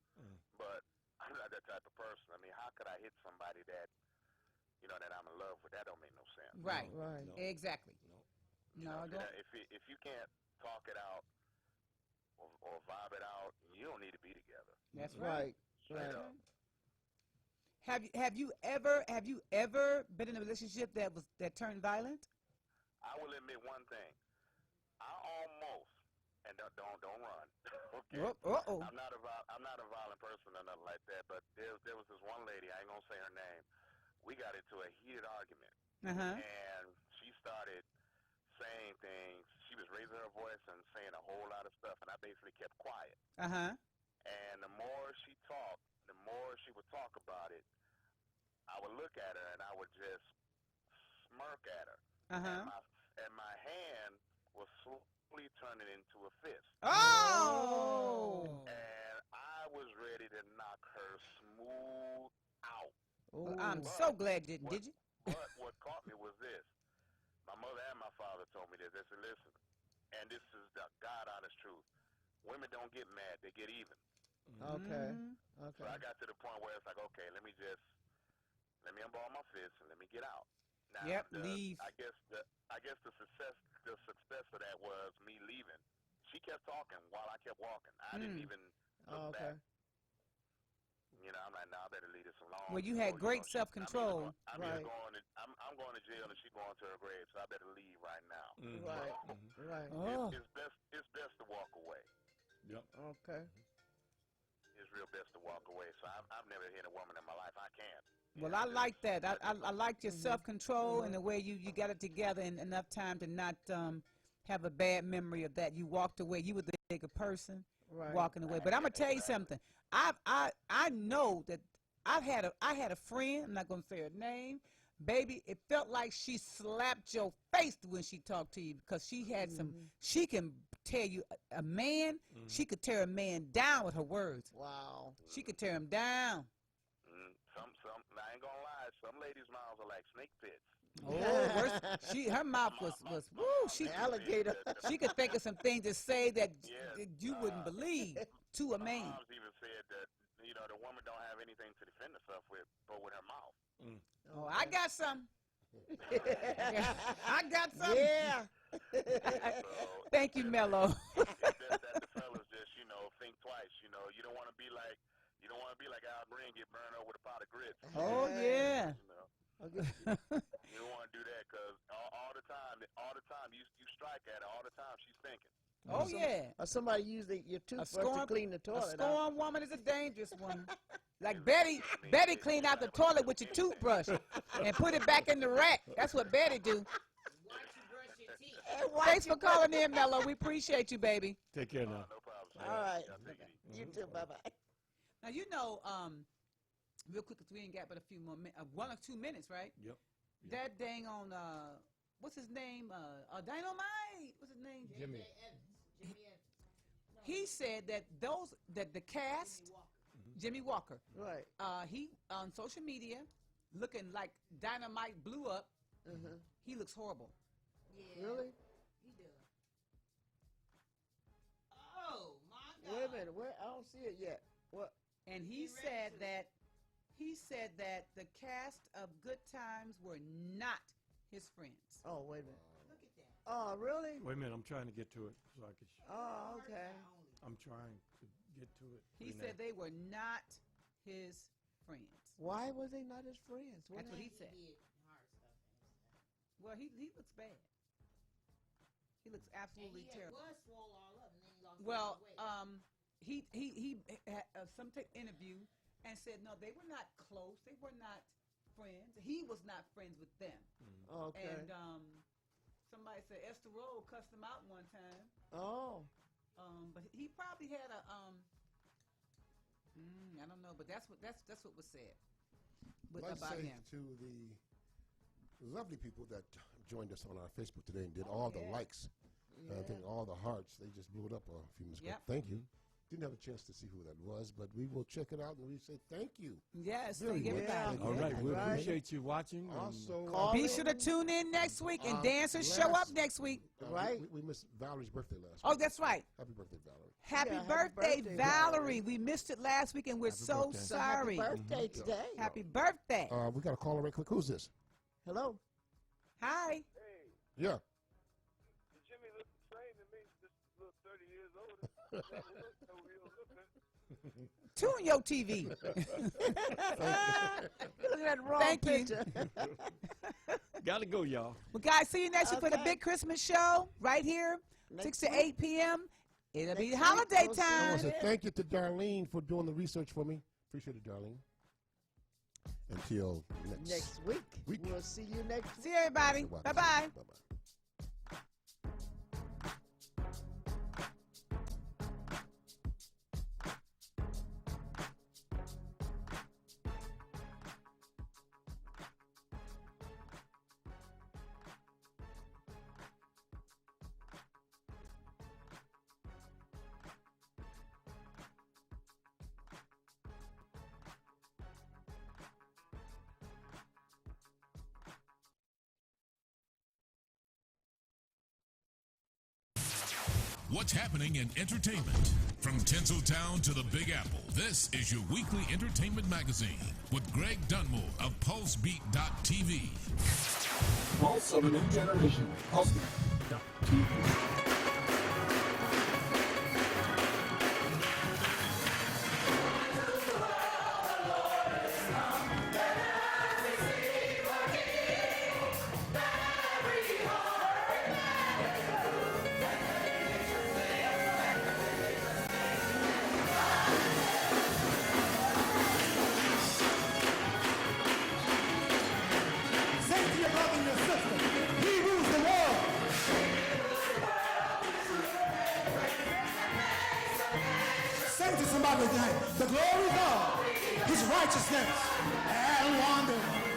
But I'm not that type of person. I mean, how could I hit somebody that, you know, that I'm in love with? That don't make no sense. Right. Right. No. Exactly. No, don't. If you can't talk it out or vibe it out, you don't need to be together. That's right. Straight up. Have you ever been in a relationship that turned violent? I will admit one thing. I almost, and don't run. Okay. I'm not a violent person or nothing like that. But there was this one lady. I ain't gonna say her name. We got into a heated argument, and she started saying things. She was raising her voice and saying a whole lot of stuff, and I basically kept quiet. And the more she talked, the more she would talk about it, I would look at her and I would just smirk at her. And my hand was slowly turning into a fist. Oh! And I was ready to knock her smooth out. Well, I'm so glad you didn't, did you? But what caught me was this. My mother and my father told me this. They said, listen, and this is the God-honest truth. Women don't get mad, they get even. Okay. So I got to the point where it's like, okay, let me unball my fist and let me get out. Now, leave. I guess the success of that was me leaving. She kept talking while I kept walking. I didn't even look back. You know, I'm like, nah, I better leave this alone. Well, you had great self-control. I'm going to jail and she's going to her grave, so I better leave right now. Right. Right. It's best to walk away. Yep. Okay. It's real best to walk away. So I've never hit a woman in my life. I can't. Well, I like that. I like your self-control and the way you got it together in enough time to not have a bad memory of that. You walked away. You were the bigger person walking away. But I'm gonna tell you something. I know that I had a friend. I'm not gonna say her name. Baby, it felt like she slapped your face when she talked to you because she had some. She can tear you a man. She could tear a man down with her words. Wow. She could tear him down. I ain't gonna lie. Some ladies' mouths are like snake pits. Oh, her mouth was woo. She alligator. She could think of some things to say that you wouldn't believe to a man. Moms even said that the woman don't have anything to defend herself with, but with her mouth. Oh, I got some. I got some. Yeah. Thank you, Mello. that the fellas just think twice. You don't want to be like. You don't want to be like Al Green, get burned up with a pot of grits. Oh, yeah. You don't want to do that because all the time you strike at her all the time. She's thinking. Oh, yeah. Or somebody use your toothbrush to clean the toilet. A scorned woman is a dangerous one. Like Betty cleaned out the toilet with your toothbrush and put it back in the rack. That's what Betty do. Thanks for calling in, Mello. We appreciate you, baby. Take care now. No problem. All right. You too. Bye-bye. Now, real quick, because we ain't got but a few more 1 or 2 minutes, right? Yep. That dang on, what's his name? Dynamite. What's his name? Jimmy. He said that the cast, Jimmy Walker. Right. He on social media, looking like Dynamite blew up. He looks horrible. Yeah. Really? He does. Oh my God! Wait a minute. I don't see it yet. What? And he said that the cast of Good Times were not his friends. Oh, wait a minute. Look at that. Oh, really? Wait a minute. I'm trying to get to it so I can. Oh, okay. I'm trying to get to it. He said they were not his friends. Why was they not his friends? That's what he said. Well, he looks bad. He looks absolutely terrible. Was swole all up and then he lost well, weight. he had some interview and said no, they were not close. They were not friends. He was not friends with them. Okay. And somebody said Esther Roll cussed him out one time. Oh. But he probably had a I don't know, but that's what was said I'd like about to say him. to the lovely people that joined us on our Facebook today and did all the likes. I think all the hearts, they just blew it up a few minutes ago. Thank you. Didn't have a chance to see who that was, but we will check it out and we say thank you. Yes, Very thank much. everybody. All right, we appreciate you watching. Also, Be sure to tune in next week, and dancers show up next week. Right. We missed Valerie's birthday last week. Oh, that's right. Happy birthday, Valerie. Happy birthday, Valerie. We missed it last week, and we're so birthday. sorry. Happy birthday today. Happy birthday. We got a caller right quick. Who's this? Hello. Hi. Hey, Yeah. Jimmy looks the same to me, just a little 30 years older. Tune your TV. Look at that wrong picture. Gotta go, y'all. Well, guys, see you next week for the big Christmas show right here, 6 to 8 p.m. It'll be holiday I want time. to say thank you to Darlene for doing the research for me. Appreciate it, Darlene. Until next week. We'll see you next week. See everybody. Bye-bye. Bye-bye. What's happening in entertainment? From Tinseltown to the Big Apple, this is your weekly entertainment magazine with Greg Dunmore of PulseBeat.tv. Pulse of a new generation. PulseBeat.tv. Say it to somebody tonight. The glory of God, his righteousness, and wonder.